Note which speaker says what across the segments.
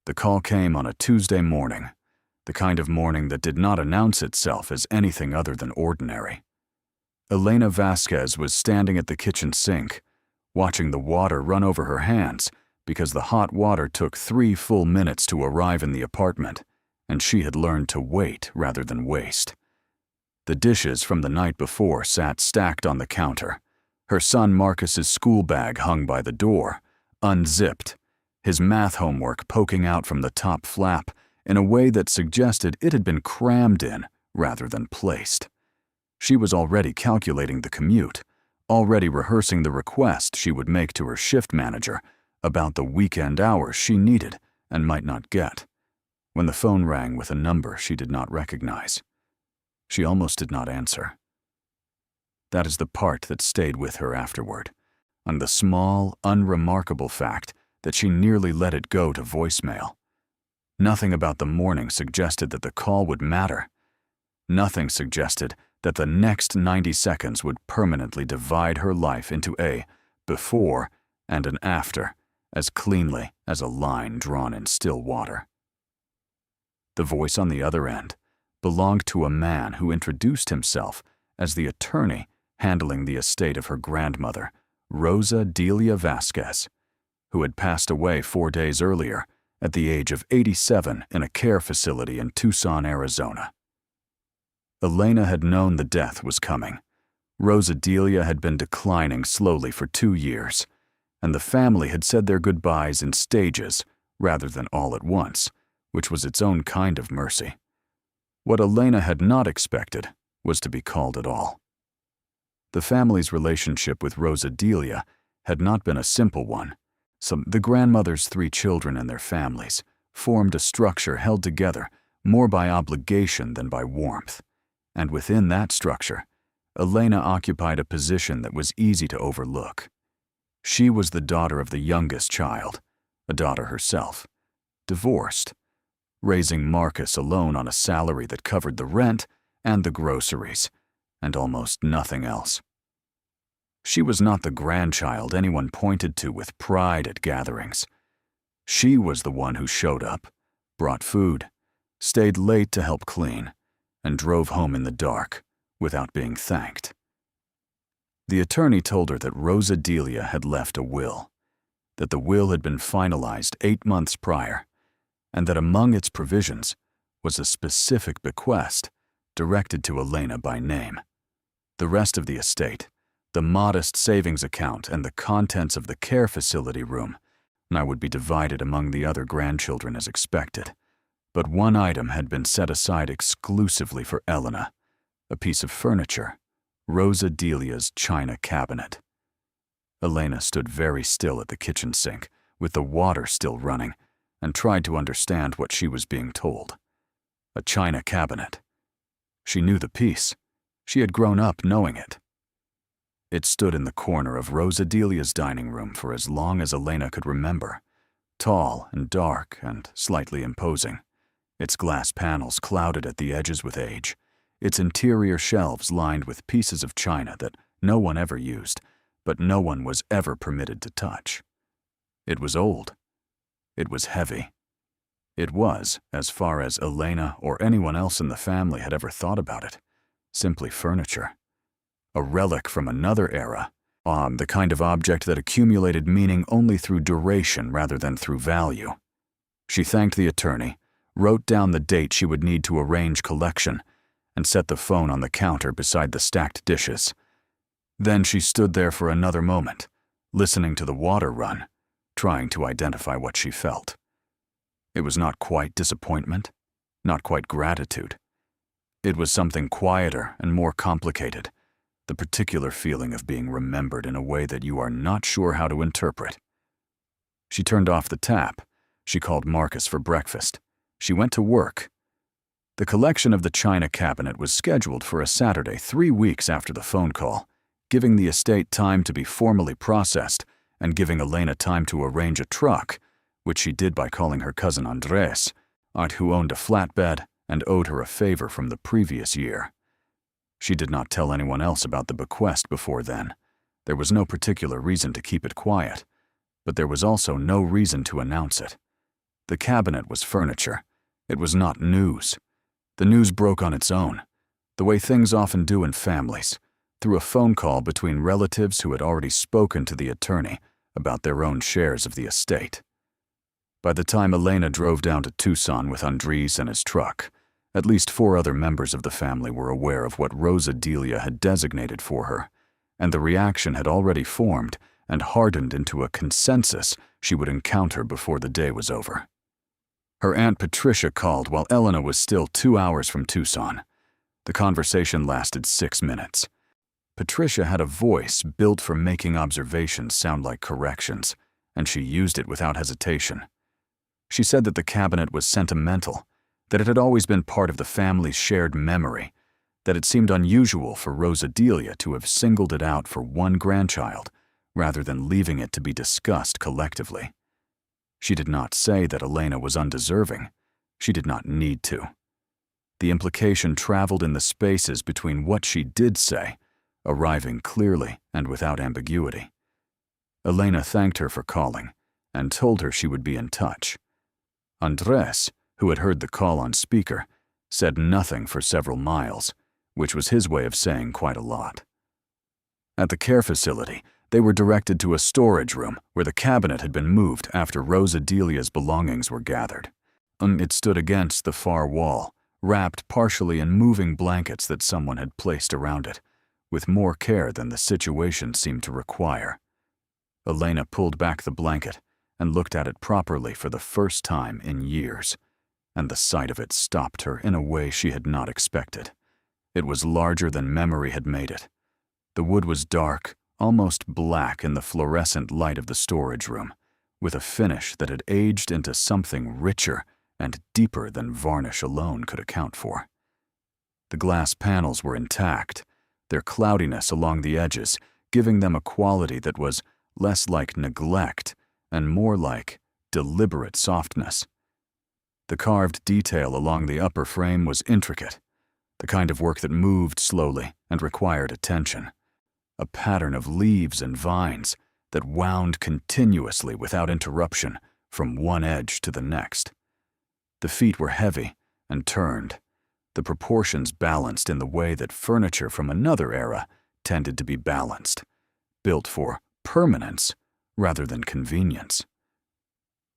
Speaker 1: The call came on a Tuesday morning, the kind of morning that did not announce itself as anything other than ordinary. Elena Vasquez was standing at the kitchen sink, watching the water run over her hands because the hot water took 3 full minutes to arrive in the apartment, and she had learned to wait rather than waste. The dishes from the night before sat stacked on the counter. Her son Marcus's school bag hung by the door, unzipped, his math homework poking out from the top flap in a way that suggested it had been crammed in rather than placed. She was already calculating the commute, already rehearsing the request she would make to her shift manager about the weekend hours she needed and might not get, when the phone rang with a number she did not recognize. She almost did not answer. That is the part that stayed with her afterward, on the small, unremarkable fact that she nearly let it go to voicemail. Nothing about the morning suggested that the call would matter. Nothing suggested that the next 90 seconds would permanently divide her life into a before and an after, as cleanly as a line drawn in still water. The voice on the other end belonged to a man who introduced himself as the attorney handling the estate of her grandmother, Rosa Delia Vasquez, who had passed away 4 days earlier at the age of 87 in a care facility in Tucson, Arizona. Elena had known the death was coming. Rosa Delia had been declining slowly for 2 years, and the family had said their goodbyes in stages rather than all at once, which was its own kind of mercy. What Elena had not expected was to be called at all. The family's relationship with Rosa Delia had not been a simple one. So the grandmother's 3 children and their families formed a structure held together more by obligation than by warmth, and within that structure, Elena occupied a position that was easy to overlook. She was the daughter of the youngest child, a daughter herself, divorced, raising Marcus alone on a salary that covered the rent and the groceries, and almost nothing else. She was not the grandchild anyone pointed to with pride at gatherings. She was the one who showed up, brought food, stayed late to help clean, and drove home in the dark without being thanked. The attorney told her that Rosa Delia had left a will, that the will had been finalized 8 months prior, and that among its provisions was a specific bequest directed to Elena by name. The rest of the estate, the modest savings account and the contents of the care facility room, now would be divided among the other grandchildren as expected. But one item had been set aside exclusively for Elena, a piece of furniture, Rosa Delia's china cabinet. Elena stood very still at the kitchen sink, with the water still running, and tried to understand what she was being told. A china cabinet. She knew the piece. She had grown up knowing it. It stood in the corner of Rosa Delia's dining room for as long as Elena could remember, tall and dark and slightly imposing, its glass panels clouded at the edges with age, its interior shelves lined with pieces of china that no one ever used, but no one was ever permitted to touch. It was old. It was heavy. It was, as far as Elena or anyone else in the family had ever thought about it, simply furniture. A relic from another era, the kind of object that accumulated meaning only through duration rather than through value. She thanked the attorney, wrote down the date she would need to arrange collection, and set the phone on the counter beside the stacked dishes. Then she stood there for another moment, listening to the water run, trying to identify what she felt. It was not quite disappointment, not quite gratitude. It was something quieter and more complicated, the particular feeling of being remembered in a way that you are not sure how to interpret. She turned off the tap. She called Marcus for breakfast. She went to work. The collection of the china cabinet was scheduled for a Saturday 3 weeks after the phone call, giving the estate time to be formally processed and giving Elena time to arrange a truck, which she did by calling her cousin Andres, who owned a flatbed and owed her a favor from the previous year. She did not tell anyone else about the bequest before then. There was no particular reason to keep it quiet, but there was also no reason to announce it. The cabinet was furniture. It was not news. The news broke on its own, the way things often do in families, through a phone call between relatives who had already spoken to the attorney about their own shares of the estate. By the time Elena drove down to Tucson with Andres and his truck, at least 4 other members of the family were aware of what Rosa Delia had designated for her, and the reaction had already formed and hardened into a consensus she would encounter before the day was over. Her Aunt Patricia called while Elena was still 2 hours from Tucson. The conversation lasted 6 minutes. Patricia had a voice built for making observations sound like corrections, and she used it without hesitation. She said that the cabinet was sentimental, that it had always been part of the family's shared memory, that it seemed unusual for Rosa Delia to have singled it out for one grandchild rather than leaving it to be discussed collectively. She did not say that Elena was undeserving. She did not need to. The implication traveled in the spaces between what she did say, arriving clearly and without ambiguity. Elena thanked her for calling and told her she would be in touch. Andres, who had heard the call on speaker, said nothing for several miles, which was his way of saying quite a lot. At the care facility, they were directed to a storage room where the cabinet had been moved after Rosa Delia's belongings were gathered. It stood against the far wall, wrapped partially in moving blankets that someone had placed around it, with more care than the situation seemed to require. Elena pulled back the blanket and looked at it properly for the first time in years, and the sight of it stopped her in a way she had not expected. It was larger than memory had made it. The wood was dark, almost black in the fluorescent light of the storage room, with a finish that had aged into something richer and deeper than varnish alone could account for. The glass panels were intact, their cloudiness along the edges giving them a quality that was less like neglect and more like deliberate softness. The carved detail along the upper frame was intricate, the kind of work that moved slowly and required attention. A pattern of leaves and vines that wound continuously without interruption from one edge to the next. The feet were heavy and turned, the proportions balanced in the way that furniture from another era tended to be balanced, built for permanence rather than convenience.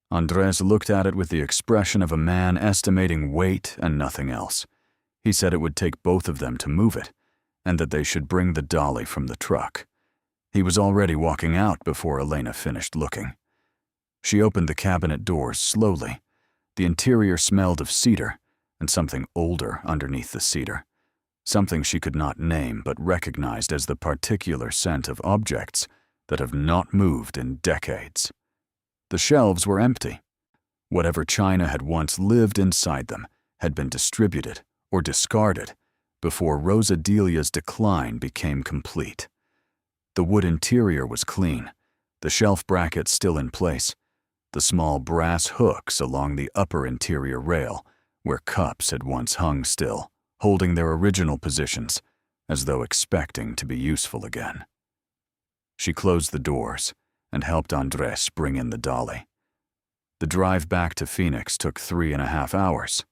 Speaker 1: Andres looked at it with the expression of a man estimating weight and nothing else. He said it would take both of them to move it, and that they should bring the dolly from the truck. He was already walking out before Elena finished looking. She opened the cabinet doors slowly. The interior smelled of cedar, and something older underneath the cedar. Something she could not name but recognized as the particular scent of objects that have not moved in decades. The shelves were empty. Whatever china had once lived inside them had been distributed or discarded before Rosa Delia's decline became complete. The wood interior was clean, the shelf brackets still in place, the small brass hooks along the upper interior rail where cups had once hung still, holding their original positions, as though expecting to be useful again. She closed the doors and helped Andres bring in the dolly. The drive back to Phoenix took 3.5 hours.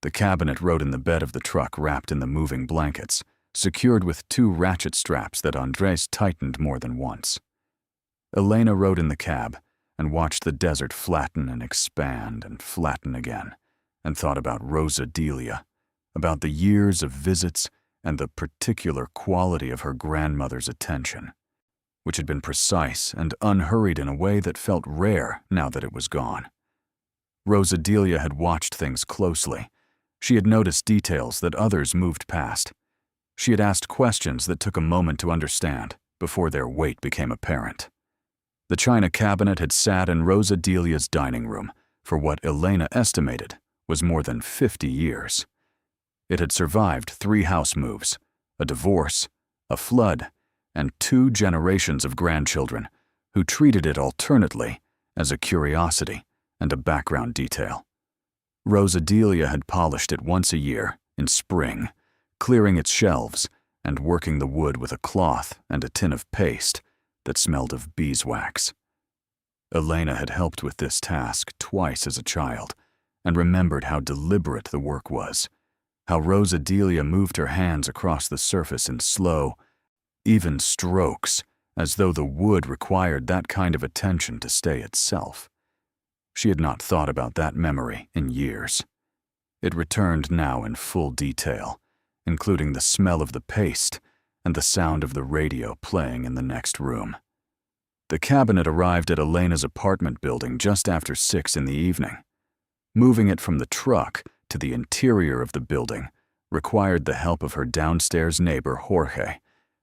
Speaker 1: The cabinet rode in the bed of the truck wrapped in the moving blankets, secured with 2 ratchet straps that Andres tightened more than once. Elena rode in the cab and watched the desert flatten and expand and flatten again, and thought about Rosa Delia, about the years of visits and the particular quality of her grandmother's attention, which had been precise and unhurried in a way that felt rare now that it was gone. Rosa Delia had watched things closely. She had noticed details that others moved past. She had asked questions that took a moment to understand before their weight became apparent. The china cabinet had sat in Rosa Delia's dining room for what Elena estimated was more than 50 years. It had survived 3 house moves, a divorce, a flood, and 2 generations of grandchildren who treated it alternately as a curiosity and a background detail. Rosa Delia had polished it once a year, in spring, clearing its shelves and working the wood with a cloth and a tin of paste that smelled of beeswax. Elena had helped with this task twice as a child and remembered how deliberate the work was, how Rosa Delia moved her hands across the surface in slow, even strokes, as though the wood required that kind of attention to stay itself. She had not thought about that memory in years. It returned now in full detail, including the smell of the paste and the sound of the radio playing in the next room. The cabinet arrived at Elena's apartment building just after 6 in the evening. Moving it from the truck to the interior of the building required the help of her downstairs neighbor Jorge,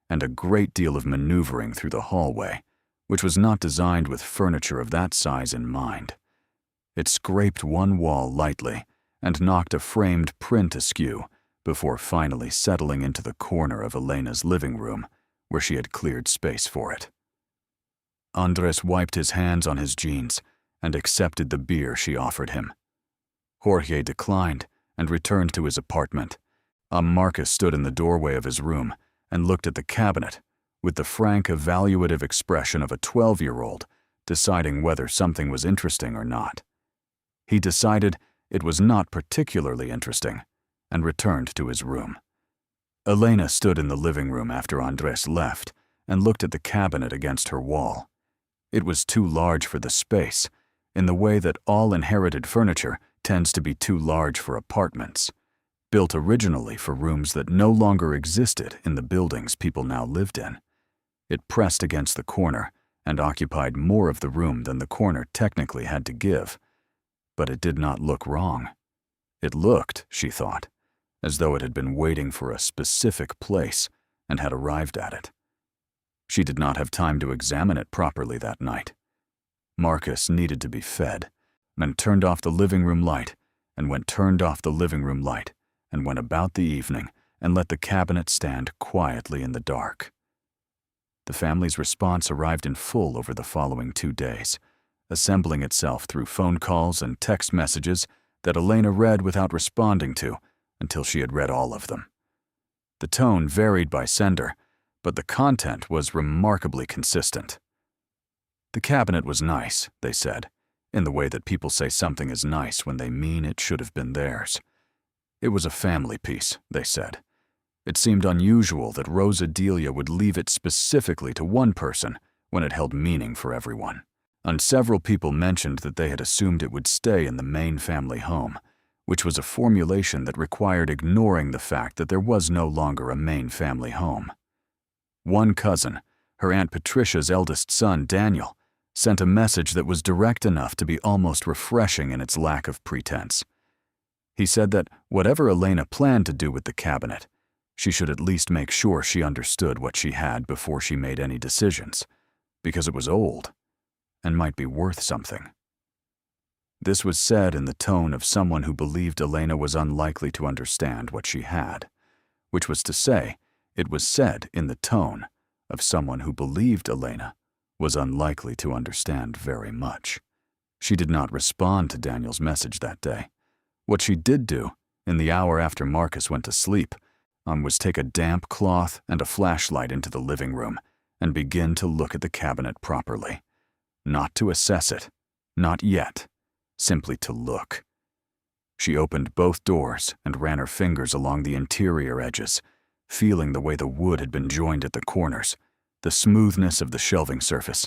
Speaker 1: and a great deal of maneuvering through the hallway, which was not designed with furniture of that size in mind. It scraped one wall lightly and knocked a framed print askew before finally settling into the corner of Elena's living room, where she had cleared space for it. Andres wiped his hands on his jeans and accepted the beer she offered him. Jorge declined and returned to his apartment. Marcus stood in the doorway of his room and looked at the cabinet with the frank, evaluative expression of a 12-year-old deciding whether something was interesting or not. He decided it was not particularly interesting and returned to his room. Elena stood in the living room after Andres left and looked at the cabinet against her wall. It was too large for the space, in the way that all inherited furniture tends to be too large for apartments, built originally for rooms that no longer existed in the buildings people now lived in. It pressed against the corner and occupied more of the room than the corner technically had to give. But it did not look wrong. It looked, she thought, as though it had been waiting for a specific place and had arrived at it. She did not have time to examine it properly that night. Marcus needed to be fed, and turned off the living room light, and turned off the living room light, and went about the evening and let the cabinet stand quietly in the dark. The family's response arrived in full over the following 2 days, assembling itself through phone calls and text messages that Elena read without responding to until she had read all of them. The tone varied by sender, but the content was remarkably consistent. The cabinet was nice, they said, in the way that people say something is nice when they mean it should have been theirs. It was a family piece, they said. It seemed unusual that Rosa Delia would leave it specifically to one person when it held meaning for everyone. And several people mentioned that they had assumed it would stay in the main family home, which was a formulation that required ignoring the fact that there was no longer a main family home. One cousin, her Aunt Patricia's eldest son, Daniel, sent a message that was direct enough to be almost refreshing in its lack of pretense. He said that whatever Elena planned to do with the cabinet, she should at least make sure she understood what she had before she made any decisions, because it was old and might be worth something. This was said in the tone of someone who believed Elena was unlikely to understand what she had, which was to say, it was said in the tone of someone who believed Elena was unlikely to understand very much. She did not respond to Daniel's message that day. What she did do, in the hour after Marcus went to sleep, was take a damp cloth and a flashlight into the living room and begin to look at the cabinet properly. Not to assess it, not yet, simply to look. She opened both doors and ran her fingers along the interior edges, feeling the way the wood had been joined at the corners, the smoothness of the shelving surface,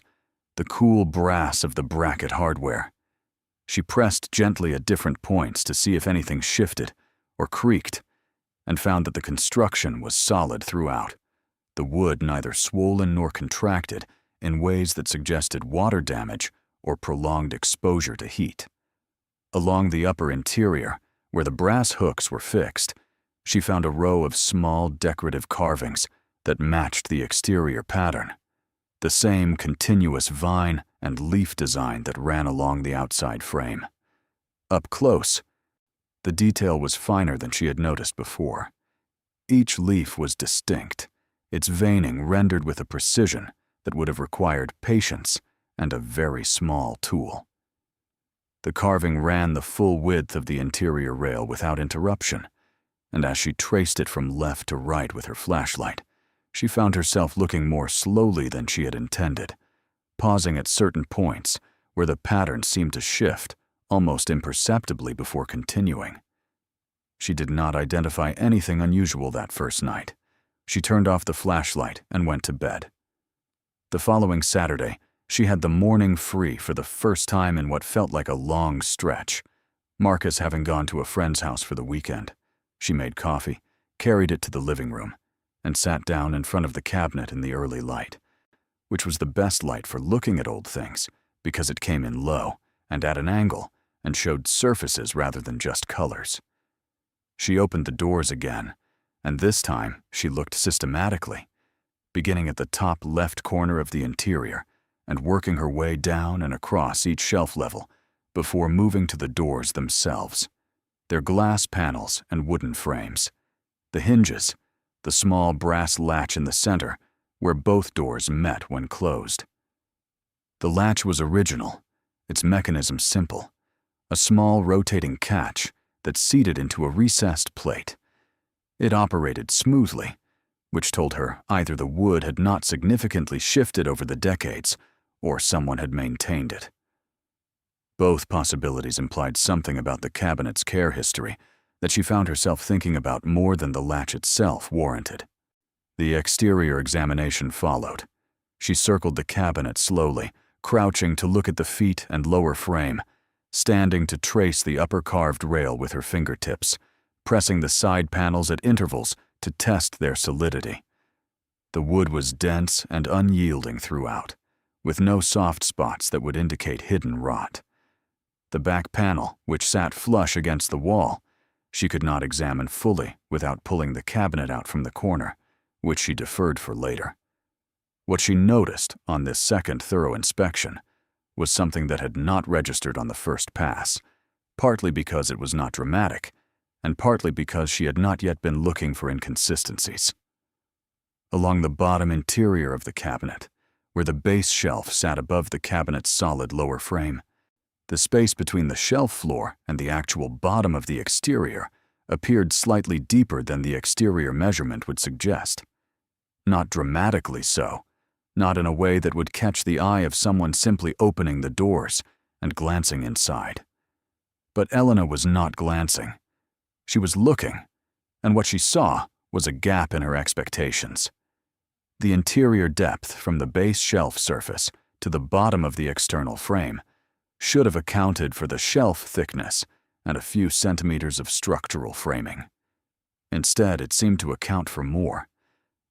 Speaker 1: the cool brass of the bracket hardware. She pressed gently at different points to see if anything shifted or creaked, and found that the construction was solid throughout, the wood neither swollen nor contracted in ways that suggested water damage or prolonged exposure to heat. Along the upper interior, where the brass hooks were fixed, she found a row of small decorative carvings that matched the exterior pattern, the same continuous vine and leaf design that ran along the outside frame. Up close, the detail was finer than she had noticed before. Each leaf was distinct, its veining rendered with a precision that would have required patience and a very small tool. The carving ran the full width of the interior rail without interruption, and as she traced it from left to right with her flashlight, she found herself looking more slowly than she had intended, pausing at certain points where the pattern seemed to shift, almost imperceptibly before continuing. She did not identify anything unusual that first night. She turned off the flashlight and went to bed. The following Saturday, she had the morning free for the first time in what felt like a long stretch. Marcus having gone to a friend's house for the weekend. She made coffee, carried it to the living room, and sat down in front of the cabinet in the early light, which was the best light for looking at old things because it came in low and at an angle and showed surfaces rather than just colors. She opened the doors again, and this time she looked systematically, beginning at the top left corner of the interior and working her way down and across each shelf level before moving to the doors themselves, their glass panels and wooden frames, the hinges, the small brass latch in the center where both doors met when closed. The latch was original, its mechanism simple, a small rotating catch that seated into a recessed plate. It operated smoothly, which told her either the wood had not significantly shifted over the decades or someone had maintained it. Both possibilities implied something about the cabinet's care history that she found herself thinking about more than the latch itself warranted. The exterior examination followed. She circled the cabinet slowly, crouching to look at the feet and lower frame, standing to trace the upper carved rail with her fingertips, pressing the side panels at intervals to test their solidity. The wood was dense and unyielding throughout, with no soft spots that would indicate hidden rot. The back panel, which sat flush against the wall, she could not examine fully without pulling the cabinet out from the corner, which she deferred for later. What she noticed on this second thorough inspection was something that had not registered on the first pass, partly because it was not dramatic, and partly because she had not yet been looking for inconsistencies. Along the bottom interior of the cabinet, where the base shelf sat above the cabinet's solid lower frame, the space between the shelf floor and the actual bottom of the exterior appeared slightly deeper than the exterior measurement would suggest. Not dramatically so, not in a way that would catch the eye of someone simply opening the doors and glancing inside. But Elena was not glancing. She was looking, and what she saw was a gap in her expectations. The interior depth from the base shelf surface to the bottom of the external frame should have accounted for the shelf thickness and a few centimeters of structural framing. Instead, it seemed to account for more,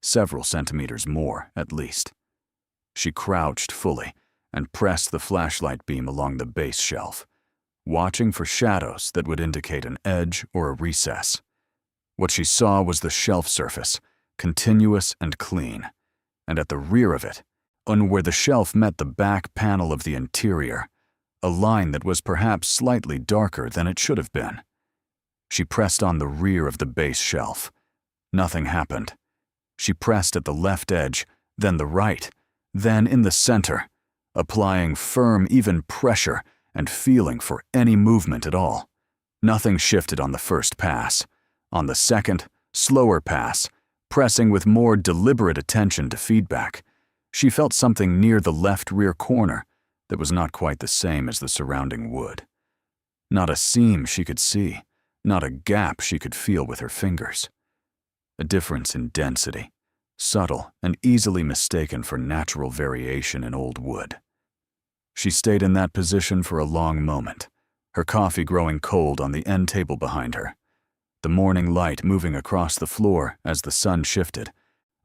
Speaker 1: several centimeters more at least. She crouched fully and pressed the flashlight beam along the base shelf, watching for shadows that would indicate an edge or a recess. What she saw was the shelf surface, continuous and clean, and at the rear of it, on where the shelf met the back panel of the interior, a line that was perhaps slightly darker than it should have been. She pressed on the rear of the base shelf. Nothing happened. She pressed at the left edge, then the right, then in the center, applying firm, even pressure and feeling for any movement at all. Nothing shifted on the first pass. On the second, slower pass, pressing with more deliberate attention to feedback, she felt something near the left rear corner that was not quite the same as the surrounding wood. Not a seam she could see, not a gap she could feel with her fingers. A difference in density, subtle and easily mistaken for natural variation in old wood. She stayed in that position for a long moment, her coffee growing cold on the end table behind her, the morning light moving across the floor as the sun shifted,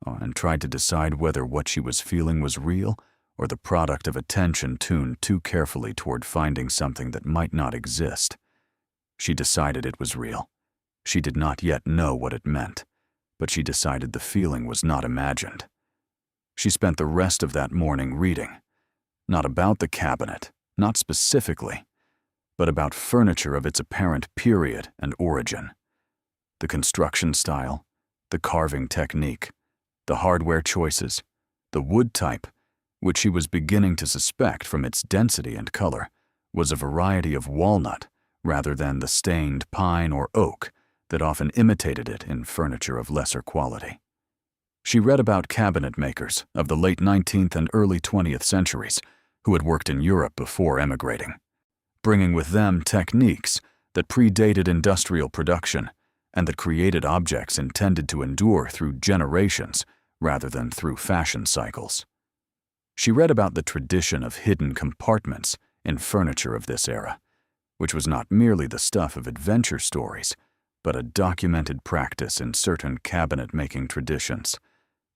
Speaker 1: and tried to decide whether what she was feeling was real or the product of attention tuned too carefully toward finding something that might not exist. She decided it was real. She did not yet know what it meant, but she decided the feeling was not imagined. She spent the rest of that morning reading, not about the cabinet, not specifically, but about furniture of its apparent period and origin. The construction style, the carving technique, the hardware choices, the wood type, which she was beginning to suspect from its density and color was a variety of walnut rather than the stained pine or oak that often imitated it in furniture of lesser quality. She read about cabinet makers of the late 19th and early 20th centuries who had worked in Europe before emigrating, bringing with them techniques that predated industrial production and that created objects intended to endure through generations rather than through fashion cycles. She read about the tradition of hidden compartments in furniture of this era, which was not merely the stuff of adventure stories, but a documented practice in certain cabinet-making traditions,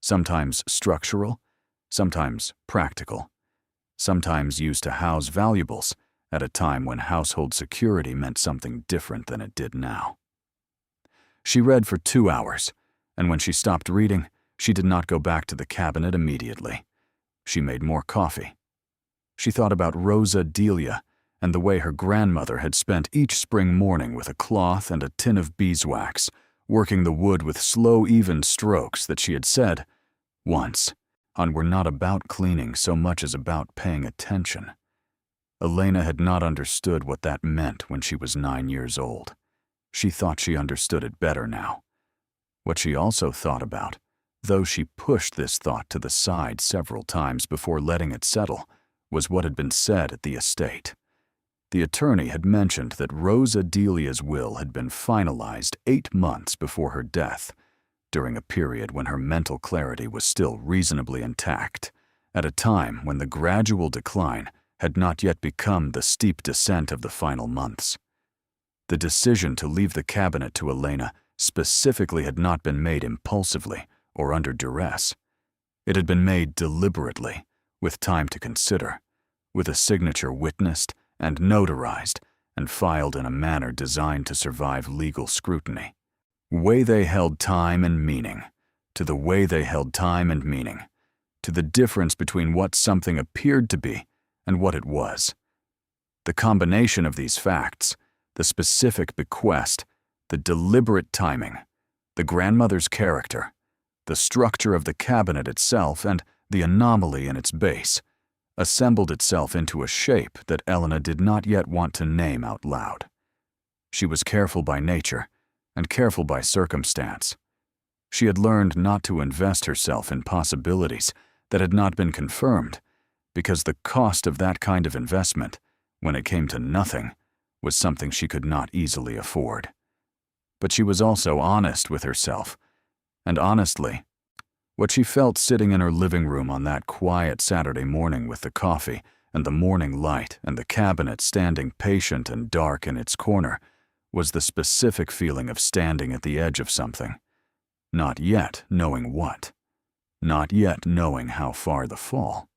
Speaker 1: sometimes structural, sometimes practical, sometimes used to house valuables at a time when household security meant something different than it did now. She read for 2 hours, and when she stopped reading, she did not go back to the cabinet immediately. She made more coffee. She thought about Rosa Delia and the way her grandmother had spent each spring morning with a cloth and a tin of beeswax, working the wood with slow, even strokes that she had said, once, were not about cleaning so much as about paying attention. Elena had not understood what that meant when she was 9 years old. She thought she understood it better now. What she also thought about, though she pushed this thought to the side several times before letting it settle, was what had been said at the estate. The attorney had mentioned that Rosa Delia's will had been finalized 8 months before her death, during a period when her mental clarity was still reasonably intact, at a time when the gradual decline had not yet become the steep descent of the final months. The decision to leave the cabinet to Elena specifically had not been made impulsively or under duress. It had been made deliberately, with time to consider, with a signature witnessed and notarized and filed in a manner designed to survive legal scrutiny. Way they held time and meaning, to the way they held time and meaning, to the difference between what something appeared to be and what it was. The combination of these facts, the specific bequest, the deliberate timing, the grandmother's character, the structure of the cabinet itself, and the anomaly in its base, assembled itself into a shape that Elena did not yet want to name out loud. She was careful by nature and careful by circumstance. She had learned not to invest herself in possibilities that had not been confirmed, because the cost of that kind of investment, when it came to nothing, was something she could not easily afford. But she was also honest with herself, and honestly, what she felt sitting in her living room on that quiet Saturday morning with the coffee and the morning light and the cabinet standing patient and dark in its corner was the specific feeling of standing at the edge of something, not yet knowing what, not yet knowing how far the fall.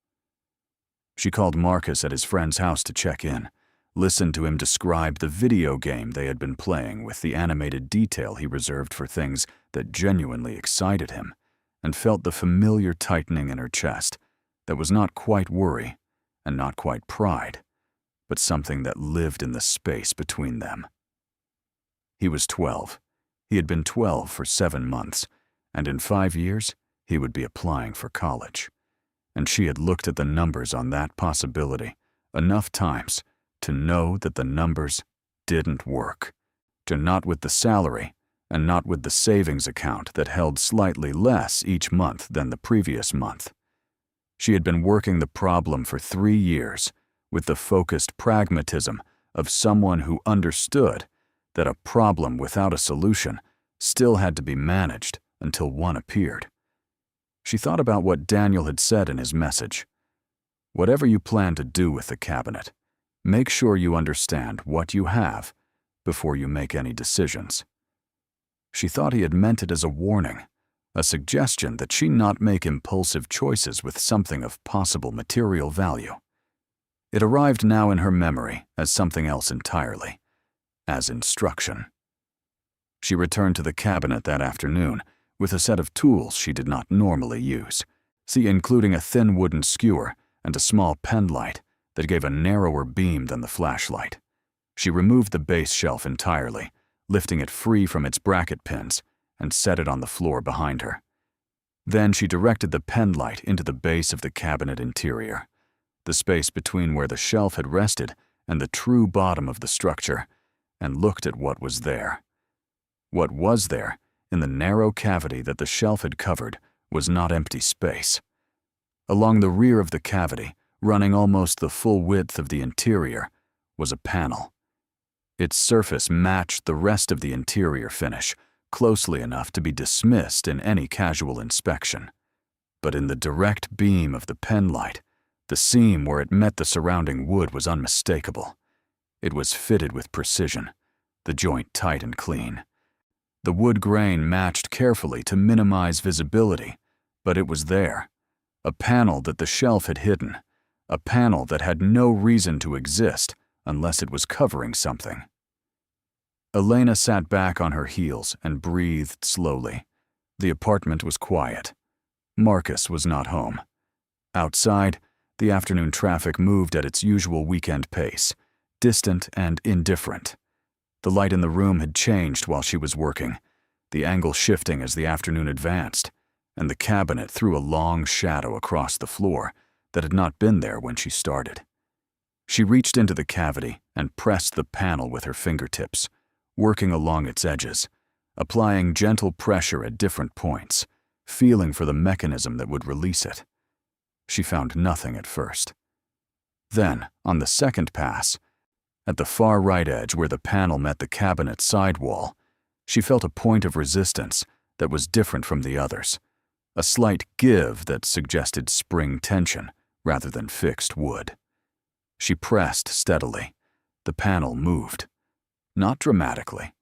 Speaker 1: She called Marcus at his friend's house to check in, listened to him describe the video game they had been playing with the animated detail he reserved for things that genuinely excited him, and felt the familiar tightening in her chest that was not quite worry and not quite pride, but something that lived in the space between them. He was 12. He had been 12 for 7 months, and in 5 years, he would be applying for college. And she had looked at the numbers on that possibility enough times to know that the numbers didn't work, to not with the salary and not with the savings account that held slightly less each month than the previous month. She had been working the problem for 3 years with the focused pragmatism of someone who understood that a problem without a solution still had to be managed until one appeared. She thought about what Daniel had said in his message. Whatever you plan to do with the cabinet, make sure you understand what you have before you make any decisions. She thought he had meant it as a warning, a suggestion that she not make impulsive choices with something of possible material value. It arrived now in her memory as something else entirely, as instruction. She returned to the cabinet that afternoon with a set of tools she did not normally use, including a thin wooden skewer and a small penlight that gave a narrower beam than the flashlight. She removed the base shelf entirely, lifting it free from its bracket pins, and set it on the floor behind her. Then she directed the penlight into the base of the cabinet interior, the space between where the shelf had rested and the true bottom of the structure, and looked at what was there. What was there, in the narrow cavity that the shelf had covered, was not empty space. Along the rear of the cavity running almost the full width of the interior, was a panel. Its surface matched the rest of the interior finish, closely enough to be dismissed in any casual inspection. But in the direct beam of the pen light, the seam where it met the surrounding wood was unmistakable. It was fitted with precision, the joint tight and clean. The wood grain matched carefully to minimize visibility, but it was there. A panel that the shelf had hidden, a panel that had no reason to exist unless it was covering something. Elena sat back on her heels and breathed slowly. The apartment was quiet. Marcus was not home. Outside, the afternoon traffic moved at its usual weekend pace, distant and indifferent. The light in the room had changed while she was working, the angle shifting as the afternoon advanced, and the cabinet threw a long shadow across the floor that had not been there when she started. She reached into the cavity and pressed the panel with her fingertips, working along its edges, applying gentle pressure at different points, feeling for the mechanism that would release it. She found nothing at first. Then, on the second pass, at the far right edge where the panel met the cabinet's side wall, she felt a point of resistance that was different from the others, a slight give that suggested spring tension rather than fixed wood. She pressed steadily. The panel moved. Not dramatically,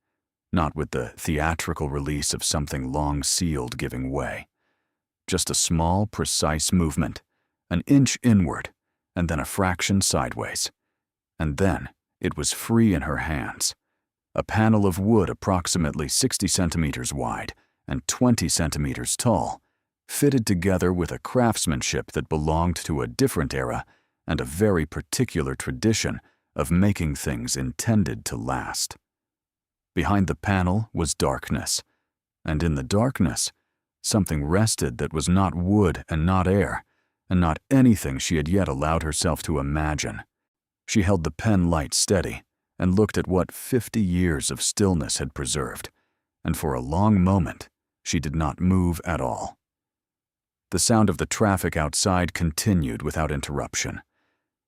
Speaker 1: not with the theatrical release of something long sealed giving way. Just a small, precise movement, an inch inward, and then a fraction sideways. And then it was free in her hands. A panel of wood approximately 60 centimeters wide and 20 centimeters tall, fitted together with a craftsmanship that belonged to a different era and a very particular tradition of making things intended to last. Behind the panel was darkness, and in the darkness, something rested that was not wood and not air, and not anything she had yet allowed herself to imagine. She held the pen light steady and looked at what 50 years of stillness had preserved, and for a long moment, she did not move at all. The sound of the traffic outside continued without interruption.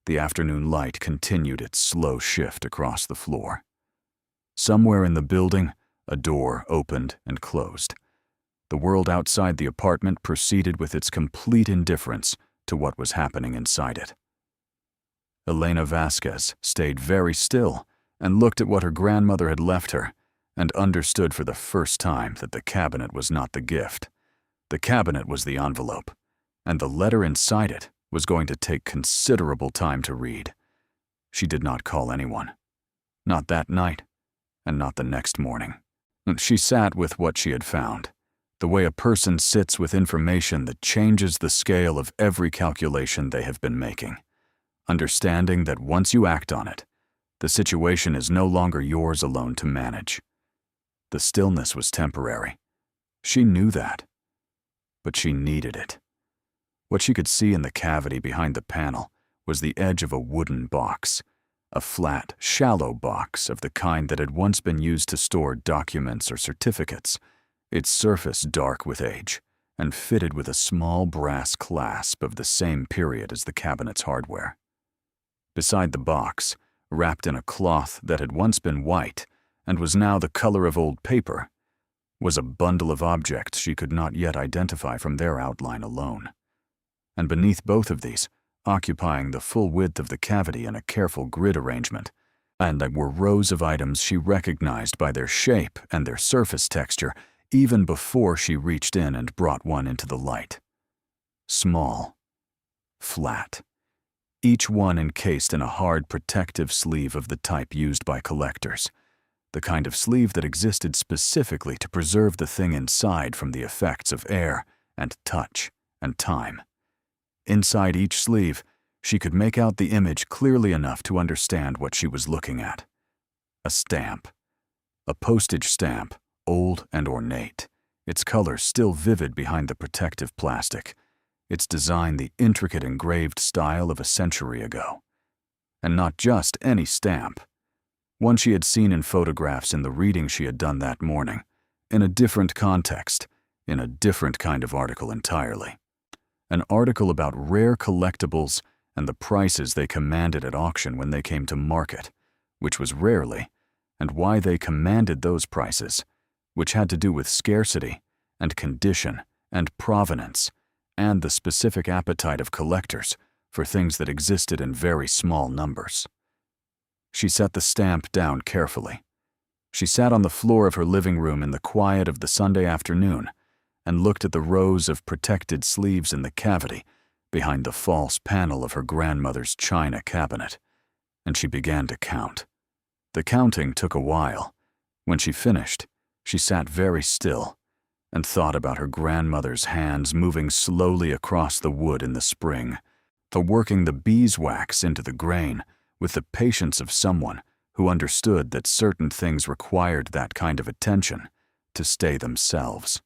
Speaker 1: The afternoon light continued its slow shift across the floor. Somewhere in the building, a door opened and closed. The world outside the apartment proceeded with its complete indifference to what was happening inside it. Elena Vasquez stayed very still and looked at what her grandmother had left her and understood for the first time that the cabinet was not the gift. The cabinet was the envelope, and the letter inside it was going to take considerable time to read. She did not call anyone. Not that night, and not the next morning. She sat with what she had found, the way a person sits with information that changes the scale of every calculation they have been making, understanding that once you act on it, the situation is no longer yours alone to manage. The stillness was temporary. She knew that. But she needed it. What she could see in the cavity behind the panel was the edge of a wooden box, a flat, shallow box of the kind that had once been used to store documents or certificates, its surface dark with age, and fitted with a small brass clasp of the same period as the cabinet's hardware. Beside the box, wrapped in a cloth that had once been white and was now the color of old paper, was a bundle of objects she could not yet identify from their outline alone. And beneath both of these, occupying the full width of the cavity in a careful grid arrangement, and there were rows of items she recognized by their shape and their surface texture even before she reached in and brought one into the light. Small, flat, each one encased in a hard protective sleeve of the type used by collectors, the kind of sleeve that existed specifically to preserve the thing inside from the effects of air and touch and time. Inside each sleeve, she could make out the image clearly enough to understand what she was looking at. A stamp. A postage stamp, old and ornate, its color still vivid behind the protective plastic, its design the intricate engraved style of a century ago. And not just any stamp. One she had seen in photographs in the reading she had done that morning, in a different context, in a different kind of article entirely. An article about rare collectibles and the prices they commanded at auction when they came to market, which was rarely, and why they commanded those prices, which had to do with scarcity and condition and provenance and the specific appetite of collectors for things that existed in very small numbers. She set the stamp down carefully. She sat on the floor of her living room in the quiet of the Sunday afternoon and looked at the rows of protected sleeves in the cavity behind the false panel of her grandmother's china cabinet, and she began to count. The counting took a while. When she finished, she sat very still and thought about her grandmother's hands moving slowly across the wood in the spring, for working the beeswax into the grain with the patience of someone who understood that certain things required that kind of attention to stay themselves.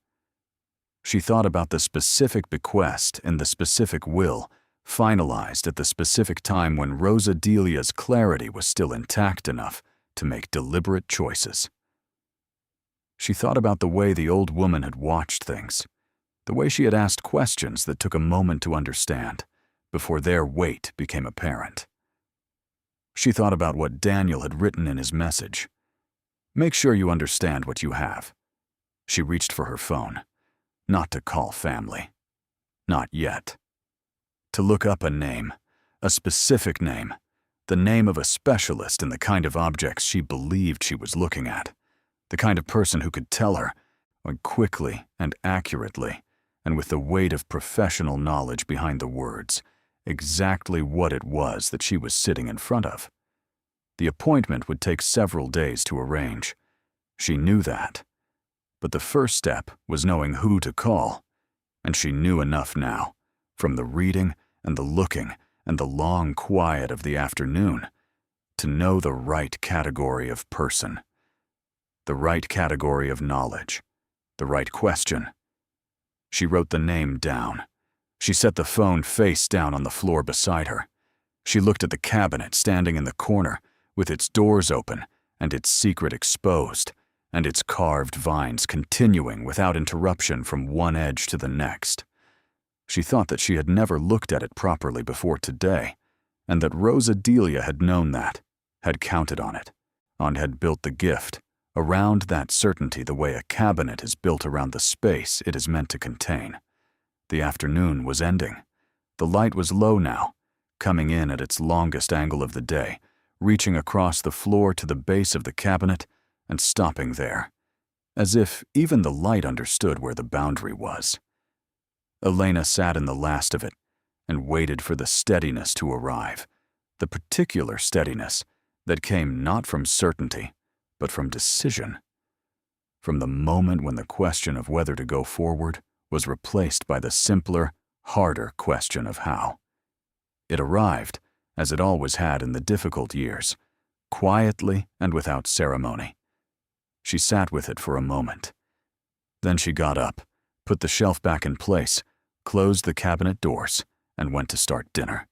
Speaker 1: She thought about the specific bequest in the specific will, finalized at the specific time when Rosa Delia's clarity was still intact enough to make deliberate choices. She thought about the way the old woman had watched things, the way she had asked questions that took a moment to understand before their weight became apparent. She thought about what Daniel had written in his message. Make sure you understand what you have. She reached for her phone. Not to call family. Not yet. To look up a name, a specific name, the name of a specialist in the kind of objects she believed she was looking at, the kind of person who could tell her, quickly and accurately, and with the weight of professional knowledge behind the words, exactly what it was that she was sitting in front of. The appointment would take several days to arrange. She knew that. But the first step was knowing who to call, and she knew enough now, from the reading and the looking and the long quiet of the afternoon, to know the right category of person, the right category of knowledge, the right question. She wrote the name down. She set the phone face down on the floor beside her. She looked at the cabinet standing in the corner, with its doors open and its secret exposed, and its carved vines continuing without interruption from one edge to the next. She thought that she had never looked at it properly before today, and that Rosa Delia had known that, had counted on it, and had built the gift around that certainty the way a cabinet is built around the space it is meant to contain. The afternoon was ending. The light was low now, coming in at its longest angle of the day, reaching across the floor to the base of the cabinet and stopping there, as if even the light understood where the boundary was. Elena sat in the last of it and waited for the steadiness to arrive, the particular steadiness that came not from certainty, but from decision. From the moment when the question of whether to go forward was replaced by the simpler, harder question of how. It arrived, as it always had in the difficult years, quietly and without ceremony. She sat with it for a moment. Then she got up, put the shelf back in place, closed the cabinet doors, and went to start dinner.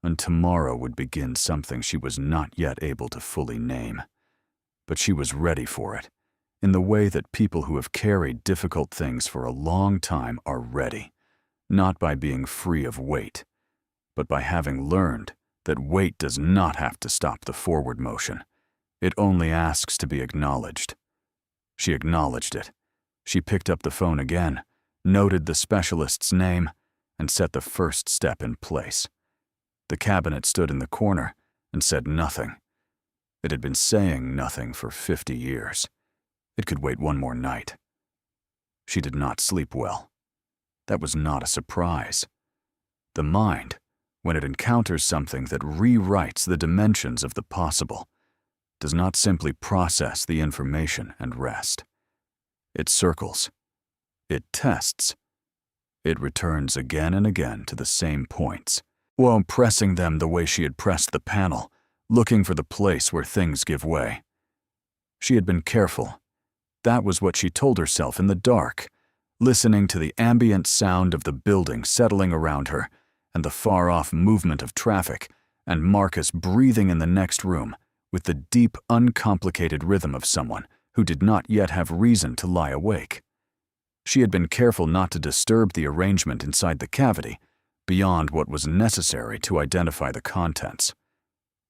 Speaker 1: And tomorrow would begin something she was not yet able to fully name. But she was ready for it, in the way that people who have carried difficult things for a long time are ready, not by being free of weight, but by having learned that weight does not have to stop the forward motion. It only asks to be acknowledged. She acknowledged it. She picked up the phone again, noted the specialist's name, and set the first step in place. The cabinet stood in the corner and said nothing. It had been saying nothing for 50 years. It could wait one more night. She did not sleep well. That was not a surprise. The mind, when it encounters something that rewrites the dimensions of the possible, does not simply process the information and rest. It circles. It tests. It returns again and again to the same points, while pressing them the way she had pressed the panel, looking for the place where things give way. She had been careful. That was what she told herself in the dark, listening to the ambient sound of the building settling around her and the far-off movement of traffic, and Marcus breathing in the next room with the deep, uncomplicated rhythm of someone who did not yet have reason to lie awake. She had been careful not to disturb the arrangement inside the cavity, beyond what was necessary to identify the contents.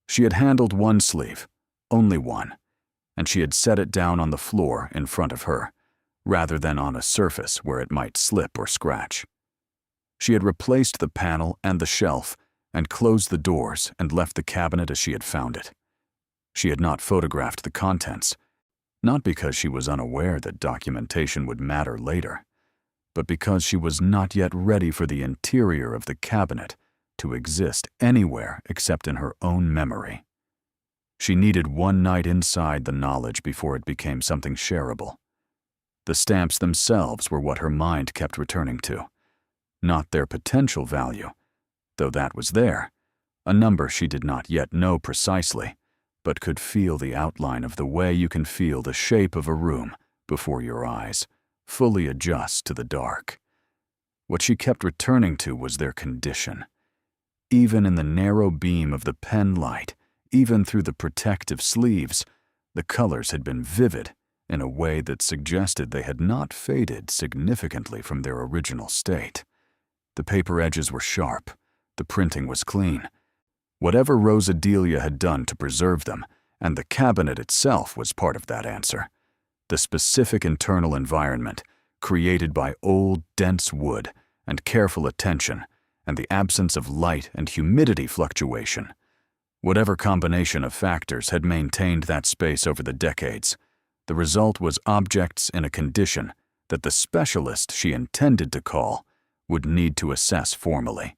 Speaker 1: She had handled one sleeve, only one, and she had set it down on the floor in front of her, rather than on a surface where it might slip or scratch. She had replaced the panel and the shelf and closed the doors and left the cabinet as she had found it. She had not photographed the contents, not because she was unaware that documentation would matter later, but because she was not yet ready for the interior of the cabinet to exist anywhere except in her own memory. She needed one night inside the knowledge before it became something shareable. The stamps themselves were what her mind kept returning to, not their potential value, though that was there, a number she did not yet know precisely, but could feel the outline of the way you can feel the shape of a room before your eyes fully adjust to the dark. What she kept returning to was their condition. Even in the narrow beam of the pen light, even through the protective sleeves, the colors had been vivid in a way that suggested they had not faded significantly from their original state. The paper edges were sharp, the printing was clean. Whatever Rosadelia had done to preserve them, and the cabinet itself was part of that answer. The specific internal environment, created by old, dense wood and careful attention, and the absence of light and humidity fluctuation. Whatever combination of factors had maintained that space over the decades, the result was objects in a condition that the specialist she intended to call would need to assess formally.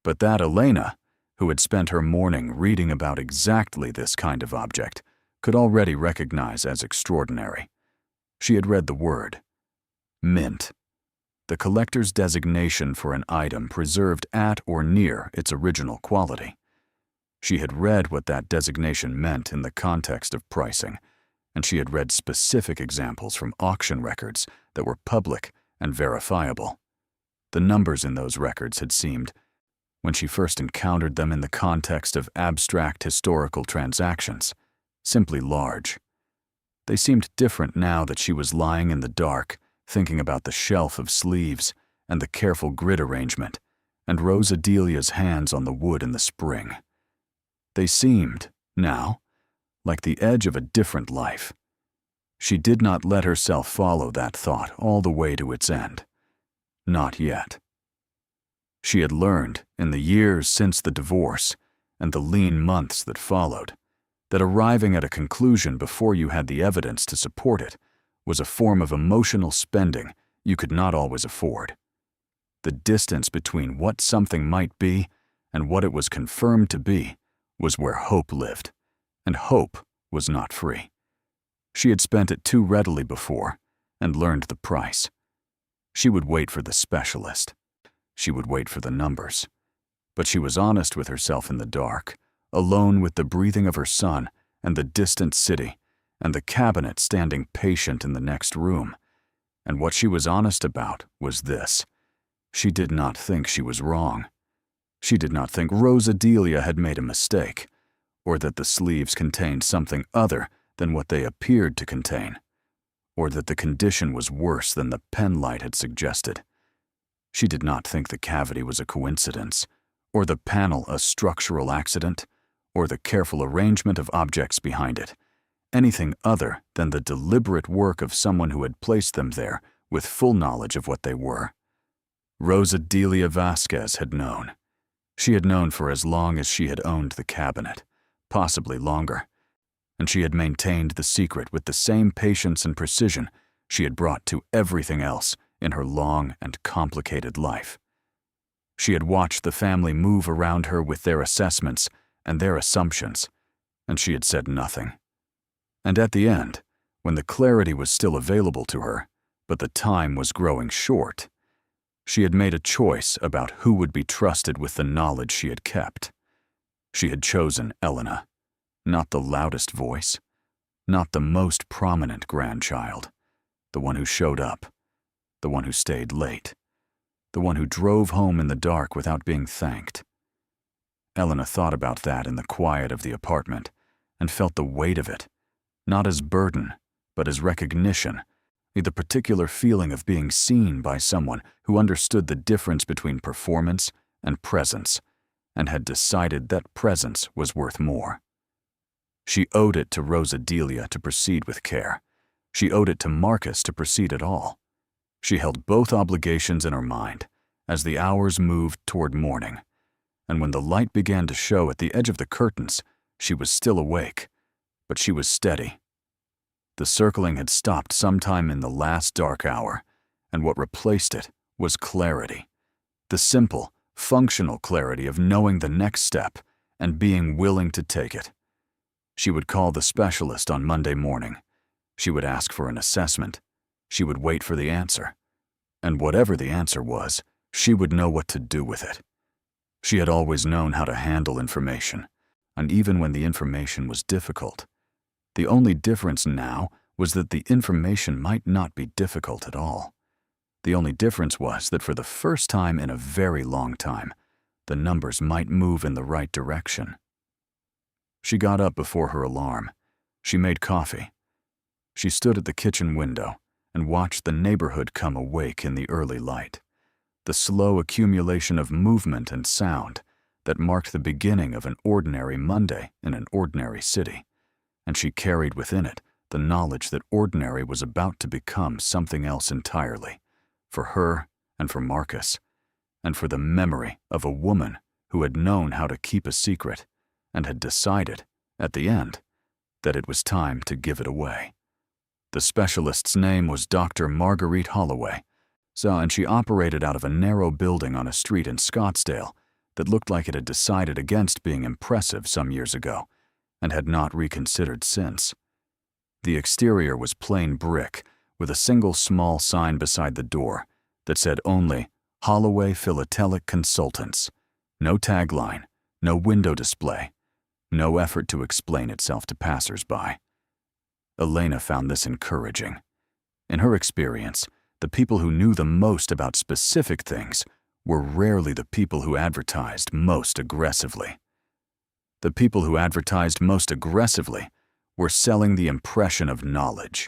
Speaker 1: But that Elena, who had spent her morning reading about exactly this kind of object, could already recognize as extraordinary. She had read the word. Mint. The collector's designation for an item preserved at or near its original quality. She had read what that designation meant in the context of pricing, and she had read specific examples from auction records that were public and verifiable. The numbers in those records had seemed, when she first encountered them in the context of abstract historical transactions, simply large. They seemed different now that she was lying in the dark, thinking about the shelf of sleeves and the careful grid arrangement, and Rosadelia's hands on the wood in the spring. They seemed, now, like the edge of a different life. She did not let herself follow that thought all the way to its end. Not yet. She had learned, in the years since the divorce and the lean months that followed, that arriving at a conclusion before you had the evidence to support it was a form of emotional spending you could not always afford. The distance between what something might be and what it was confirmed to be was where hope lived, and hope was not free. She had spent it too readily before and learned the price. She would wait for the specialist. She would wait for the numbers. But she was honest with herself in the dark, alone with the breathing of her son and the distant city and the cabinet standing patient in the next room. And what she was honest about was this. She did not think she was wrong. She did not think Rosadelia had made a mistake, or that the sleeves contained something other than what they appeared to contain, or that the condition was worse than the pen light had suggested. She did not think the cavity was a coincidence, or the panel a structural accident, or the careful arrangement of objects behind it, anything other than the deliberate work of someone who had placed them there with full knowledge of what they were. Rosadelia Vasquez had known. She had known for as long as she had owned the cabinet, possibly longer, and she had maintained the secret with the same patience and precision she had brought to everything else in her long and complicated life. She had watched the family move around her with their assessments and their assumptions, and she had said nothing. And at the end, when the clarity was still available to her, but the time was growing short, she had made a choice about who would be trusted with the knowledge she had kept. She had chosen Elena, not the loudest voice, not the most prominent grandchild, the one who showed up, the one who stayed late, the one who drove home in the dark without being thanked. Elena thought about that in the quiet of the apartment and felt the weight of it, not as burden, but as recognition, the particular feeling of being seen by someone who understood the difference between performance and presence, and had decided that presence was worth more. She owed it to Rosa Delia to proceed with care. She owed it to Marcus to proceed at all. She held both obligations in her mind as the hours moved toward morning, and when the light began to show at the edge of the curtains, she was still awake, but she was steady. The circling had stopped sometime in the last dark hour, and what replaced it was clarity. The simple, functional clarity of knowing the next step and being willing to take it. She would call the specialist on Monday morning. She would ask for an assessment. She would wait for the answer. And whatever the answer was, she would know what to do with it. She had always known how to handle information, and even when the information was difficult. The only difference now was that the information might not be difficult at all. The only difference was that for the first time in a very long time, the numbers might move in the right direction. She got up before her alarm. She made coffee. She stood at the kitchen window and watched the neighborhood come awake in the early light, the slow accumulation of movement and sound that marked the beginning of an ordinary Monday in an ordinary city, and she carried within it the knowledge that ordinary was about to become something else entirely, for her and for Marcus, and for the memory of a woman who had known how to keep a secret and had decided, at the end, that it was time to give it away. The specialist's name was Dr. Marguerite Holloway, and she operated out of a narrow building on a street in Scottsdale that looked like it had decided against being impressive some years ago and had not reconsidered since. The exterior was plain brick with a single small sign beside the door that said only Holloway Philatelic Consultants. No tagline, no window display, no effort to explain itself to passers-by. Elena found this encouraging. In her experience, the people who knew the most about specific things were rarely the people who advertised most aggressively. The people who advertised most aggressively were selling the impression of knowledge.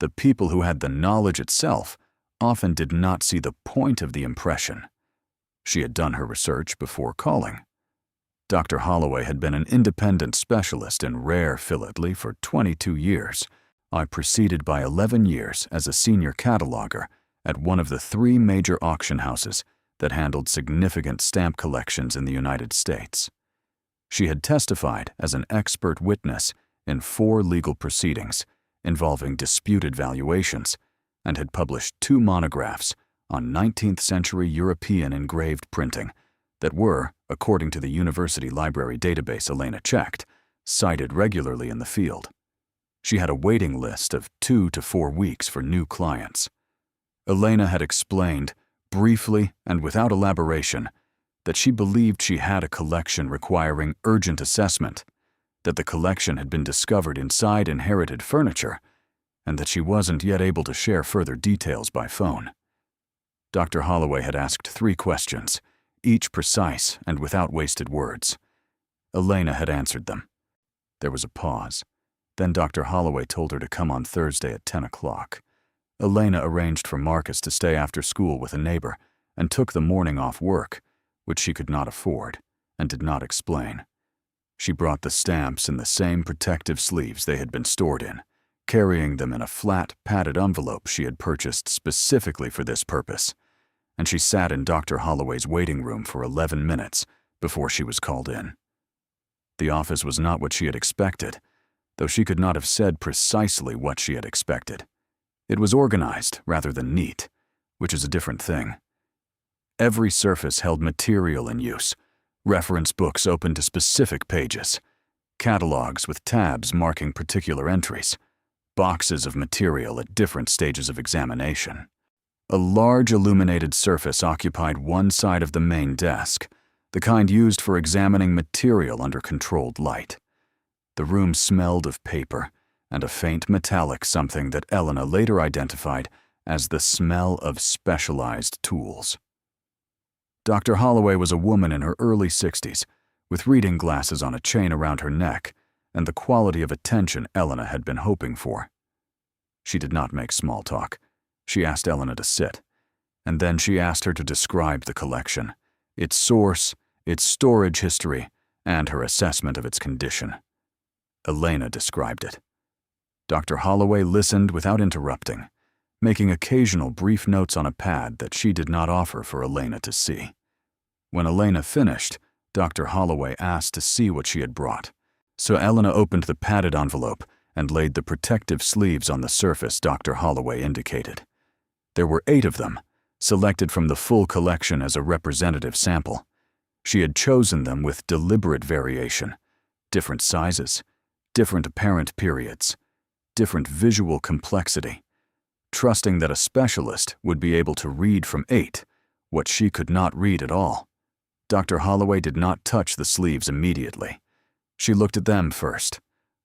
Speaker 1: The people who had the knowledge itself often did not see the point of the impression. She had done her research before calling. Dr. Holloway had been an independent specialist in rare philately for 22 years, preceded by 11 years as a senior cataloger at one of the 3 major auction houses that handled significant stamp collections in the United States. She had testified as an expert witness in 4 legal proceedings involving disputed valuations and had published 2 monographs on 19th century European engraved printing that were, according to the university library database Elena checked, cited regularly in the field. She had a waiting list of 2 to 4 weeks for new clients. Elena had explained, briefly and without elaboration, that she believed she had a collection requiring urgent assessment, that the collection had been discovered inside inherited furniture, and that she wasn't yet able to share further details by phone. Dr. Holloway had asked 3 questions, each precise and without wasted words. Elena had answered them. There was a pause. Then Dr. Holloway told her to come on Thursday at 10 o'clock. Elena arranged for Marcus to stay after school with a neighbor and took the morning off work, which she could not afford and did not explain. She brought the stamps in the same protective sleeves they had been stored in, carrying them in a flat, padded envelope she had purchased specifically for this purpose, and she sat in Dr. Holloway's waiting room for 11 minutes before she was called in. The office was not what she had expected, though she could not have said precisely what she had expected. It was organized rather than neat, which is a different thing. Every surface held material in use, reference books open to specific pages, catalogs with tabs marking particular entries, boxes of material at different stages of examination. A large illuminated surface occupied one side of the main desk, the kind used for examining material under controlled light. The room smelled of paper and a faint metallic something that Elena later identified as the smell of specialized tools. Dr. Holloway was a woman in her early 60s, with reading glasses on a chain around her neck and the quality of attention Elena had been hoping for. She did not make small talk. She asked Elena to sit, and then she asked her to describe the collection, its source, its storage history, and her assessment of its condition. Elena described it. Dr. Holloway listened without interrupting, making occasional brief notes on a pad that she did not offer for Elena to see. When Elena finished, Dr. Holloway asked to see what she had brought, so Elena opened the padded envelope and laid the protective sleeves on the surface Dr. Holloway indicated. There were 8 of them, selected from the full collection as a representative sample. She had chosen them with deliberate variation, different sizes, different apparent periods, different visual complexity, trusting that a specialist would be able to read from 8 what she could not read at all. Dr. Holloway did not touch the sleeves immediately. She looked at them first,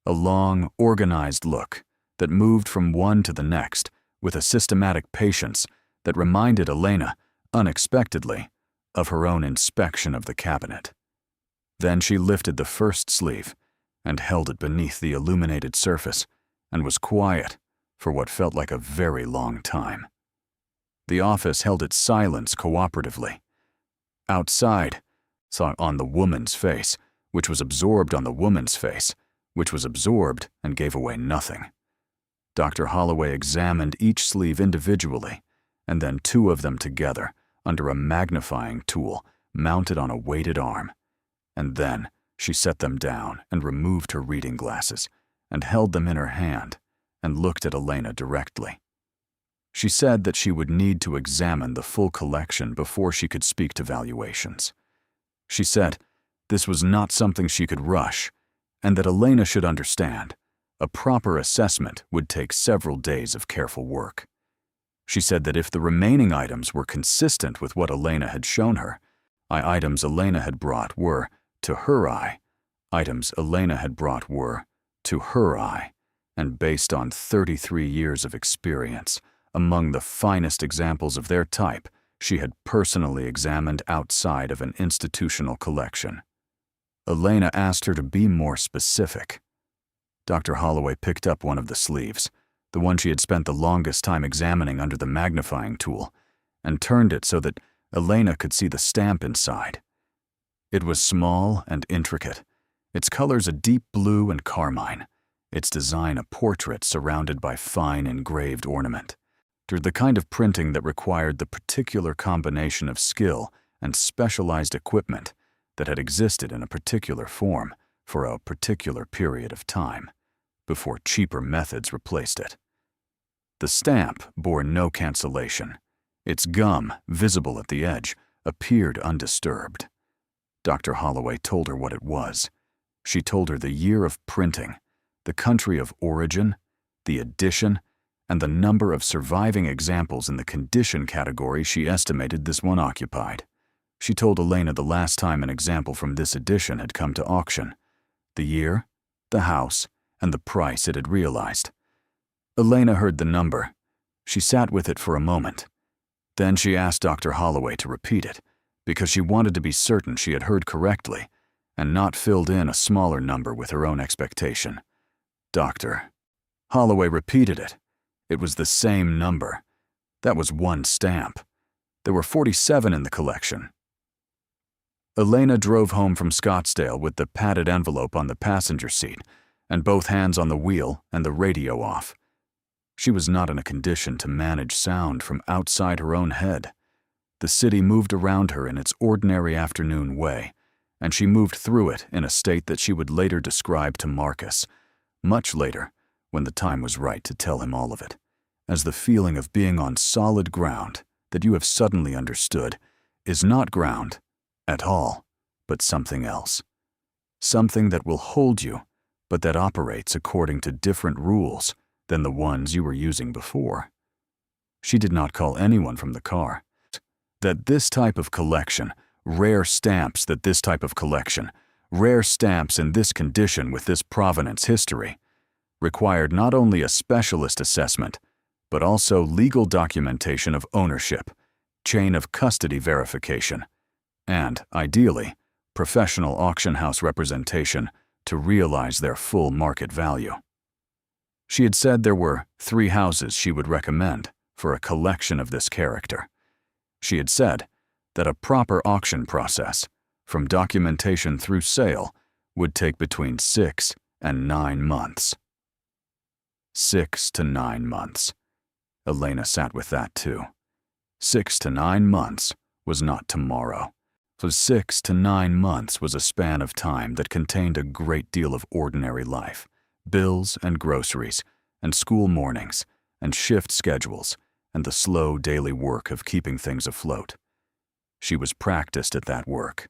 Speaker 1: a long, organized look that moved from one to the next with a systematic patience that reminded Elena, unexpectedly, of her own inspection of the cabinet. Then she lifted the first sleeve and held it beneath the illuminated surface and was quiet for what felt like a very long time. The office held its silence cooperatively. Outside, saw on the woman's face, which was absorbed on the woman's face, which was absorbed and gave away nothing. Dr. Holloway examined each sleeve individually, and then 2 of them together under a magnifying tool mounted on a weighted arm. And then she set them down and removed her reading glasses and held them in her hand and looked at Elena directly. She said that she would need to examine the full collection before she could speak to valuations. She said this was not something she could rush, and that Elena should understand a proper assessment would take several days of careful work. She said that if the remaining items were consistent with what Elena had shown her, items Elena had brought were, to her eye, items Elena had brought were, to her eye, and based on 33 years of experience, among the finest examples of their type she had personally examined outside of an institutional collection. Elena asked her to be more specific. Dr. Holloway picked up one of the sleeves, the one she had spent the longest time examining under the magnifying tool, and turned it so that Elena could see the stamp inside. It was small and intricate, its colors a deep blue and carmine, its design a portrait surrounded by fine engraved ornament, the kind of printing that required the particular combination of skill and specialized equipment that had existed in a particular form for a particular period of time, before cheaper methods replaced it. The stamp bore no cancellation. Its gum, visible at the edge, appeared undisturbed. Dr. Holloway told her what it was. She told her the year of printing, the country of origin, the edition, and the number of surviving examples in the condition category she estimated this one occupied. She told Elena the last time an example from this edition had come to auction, the year, the house, and the price it had realized. Elena heard the number. She sat with it for a moment. Then she asked Dr. Holloway to repeat it, because she wanted to be certain she had heard correctly and not filled in a smaller number with her own expectation. Dr. Holloway repeated it. It was the same number. That was one stamp. There were 47 in the collection. Elena drove home from Scottsdale with the padded envelope on the passenger seat and both hands on the wheel and the radio off. She was not in a condition to manage sound from outside her own head. The city moved around her in its ordinary afternoon way, and she moved through it in a state that she would later describe to Marcus, much later, when the time was right to tell him all of it, as the feeling of being on solid ground that you have suddenly understood is not ground at all, but something else. Something that will hold you, but that operates according to different rules than the ones you were using before. She did not call anyone from the car. That this type of collection, rare stamps that this type of collection, rare stamps in this condition with this provenance history, required not only a specialist assessment, but also legal documentation of ownership, chain of custody verification, and, ideally, professional auction house representation to realize their full market value. She had said there were 3 houses she would recommend for a collection of this character. She had said that a proper auction process, from documentation through sale, would take between 6 and 9 months. 6 to 9 months. Elena sat with that too. 6 to 9 months was not tomorrow. For 6 to 9 months was a span of time that contained a great deal of ordinary life, bills and groceries, and school mornings, and shift schedules, and the slow daily work of keeping things afloat. She was practiced at that work.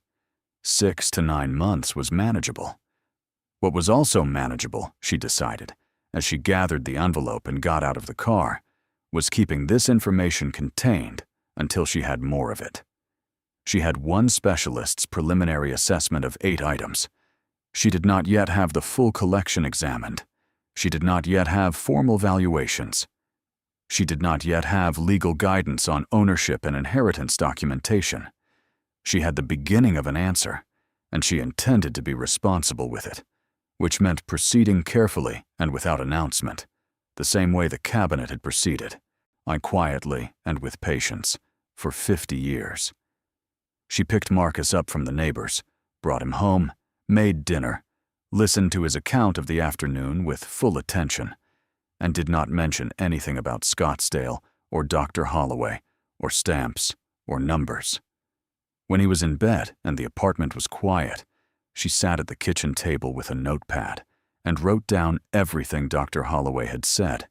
Speaker 1: 6 to 9 months was manageable. What was also manageable, she decided, as she gathered the envelope and got out of the car, was keeping this information contained until she had more of it. She had one specialist's preliminary assessment of 8 items. She did not yet have the full collection examined. She did not yet have formal valuations. She did not yet have legal guidance on ownership and inheritance documentation. She had the beginning of an answer, and she intended to be responsible with it, which meant proceeding carefully and without announcement, the same way the cabinet had proceeded, quietly and with patience, for 50 years. She picked Marcus up from the neighbors, brought him home, made dinner, listened to his account of the afternoon with full attention, and did not mention anything about Scottsdale or Dr. Holloway or stamps or numbers. When he was in bed and the apartment was quiet, she sat at the kitchen table with a notepad and wrote down everything Dr. Holloway had said,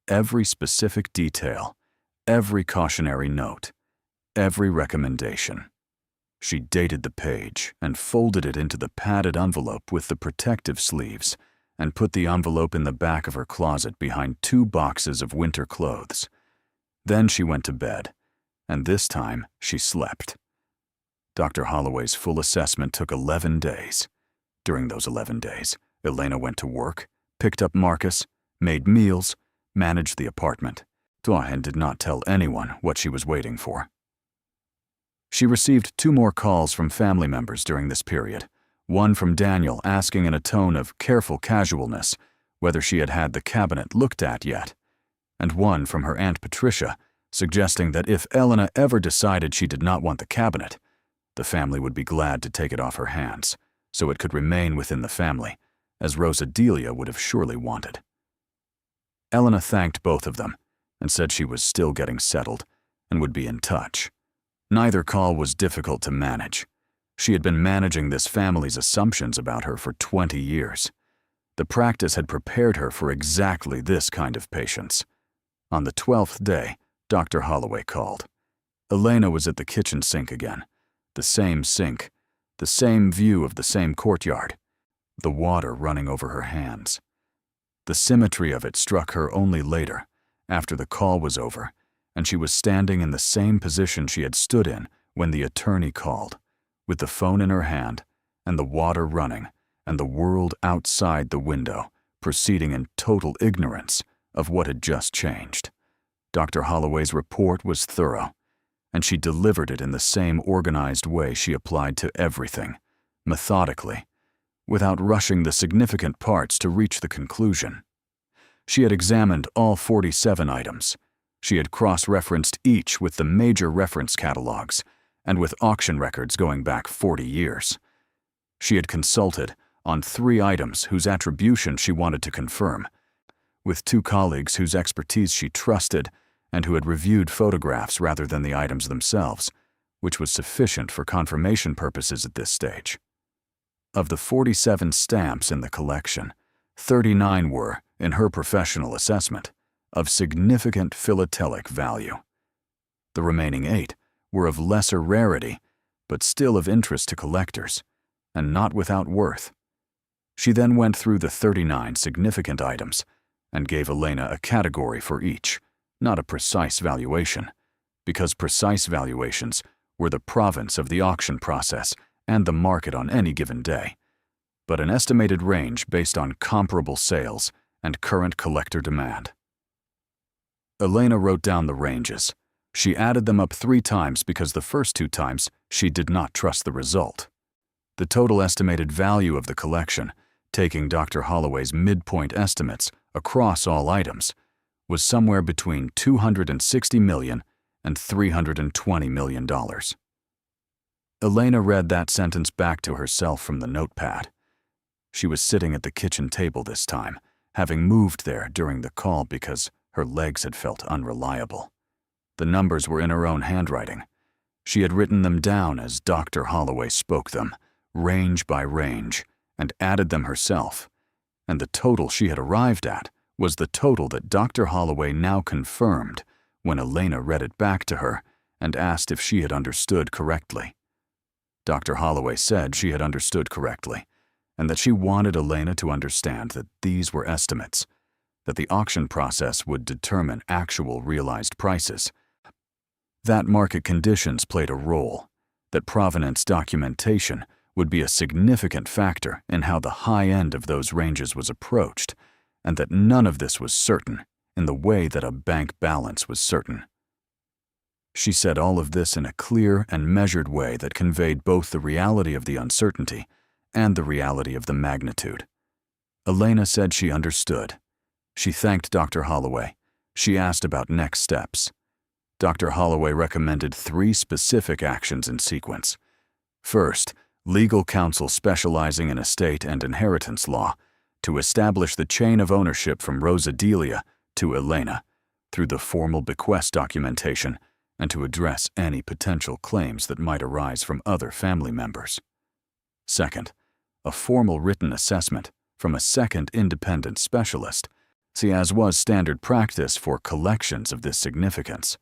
Speaker 1: every specific detail, every cautionary note, every recommendation. She dated the page and folded it into the padded envelope with the protective sleeves and put the envelope in the back of her closet behind 2 boxes of winter clothes. Then she went to bed, and this time she slept. Dr. Holloway's full assessment took 11 days. During those 11 days, Elena went to work, picked up Marcus, made meals, managed the apartment, and did not tell anyone what she was waiting for. She received 2 more calls from family members during this period, one from Daniel asking in a tone of careful casualness whether she had had the cabinet looked at yet, and one from her Aunt Patricia suggesting that if Elena ever decided she did not want the cabinet, the family would be glad to take it off her hands, so it could remain within the family, as Rosa Delia would have surely wanted. Elena thanked both of them and said she was still getting settled and would be in touch. Neither call was difficult to manage. She had been managing this family's assumptions about her for 20 years. The practice had prepared her for exactly this kind of patience. On the 12th day, Dr. Holloway called. Elena was at the kitchen sink again. The same sink, the same view of the same courtyard, the water running over her hands. The symmetry of it struck her only later, after the call was over, and she was standing in the same position she had stood in when the attorney called, with the phone in her hand and the water running and the world outside the window proceeding in total ignorance of what had just changed. Dr. Holloway's report was thorough, and she delivered it in the same organized way she applied to everything, methodically, without rushing the significant parts to reach the conclusion. She had examined all 47 items. She had cross-referenced each with the major reference catalogs and with auction records going back 40 years. She had consulted on 3 items whose attribution she wanted to confirm, with 2 colleagues whose expertise she trusted and who had reviewed photographs rather than the items themselves, which was sufficient for confirmation purposes at this stage. Of the 47 stamps in the collection, 39 were, in her professional assessment, of significant philatelic value. The remaining 8 were of lesser rarity, but still of interest to collectors, and not without worth. She then went through the 39 significant items and gave Elena a category for each, not a precise valuation, because precise valuations were the province of the auction process and the market on any given day, but an estimated range based on comparable sales and current collector demand. Elena wrote down the ranges. She added them up 3 times because the first 2 times she did not trust the result. The total estimated value of the collection, taking Dr. Holloway's midpoint estimates, across all items, was somewhere between $260 million and $320 million. Elena read that sentence back to herself from the notepad. She was sitting at the kitchen table this time, having moved there during the call because her legs had felt unreliable. The numbers were in her own handwriting. She had written them down as Dr. Holloway spoke them, range by range, and added them herself. And the total she had arrived at was the total that Dr. Holloway now confirmed when Elena read it back to her and asked if she had understood correctly. Dr. Holloway said she had understood correctly, and that she wanted Elena to understand that these were estimates, that the auction process would determine actual realized prices, that market conditions played a role, that provenance documentation would be a significant factor in how the high end of those ranges was approached, and that none of this was certain in the way that a bank balance was certain. She said all of this in a clear and measured way that conveyed both the reality of the uncertainty and the reality of the magnitude. Elena said she understood. She thanked Dr. Holloway. She asked about next steps. Dr. Holloway recommended 3 specific actions in sequence. First, legal counsel specializing in estate and inheritance law to establish the chain of ownership from Rosa Delia to Elena through the formal bequest documentation and to address any potential claims that might arise from other family members. Second, a formal written assessment from a second independent specialist, as was standard practice for collections of this significance,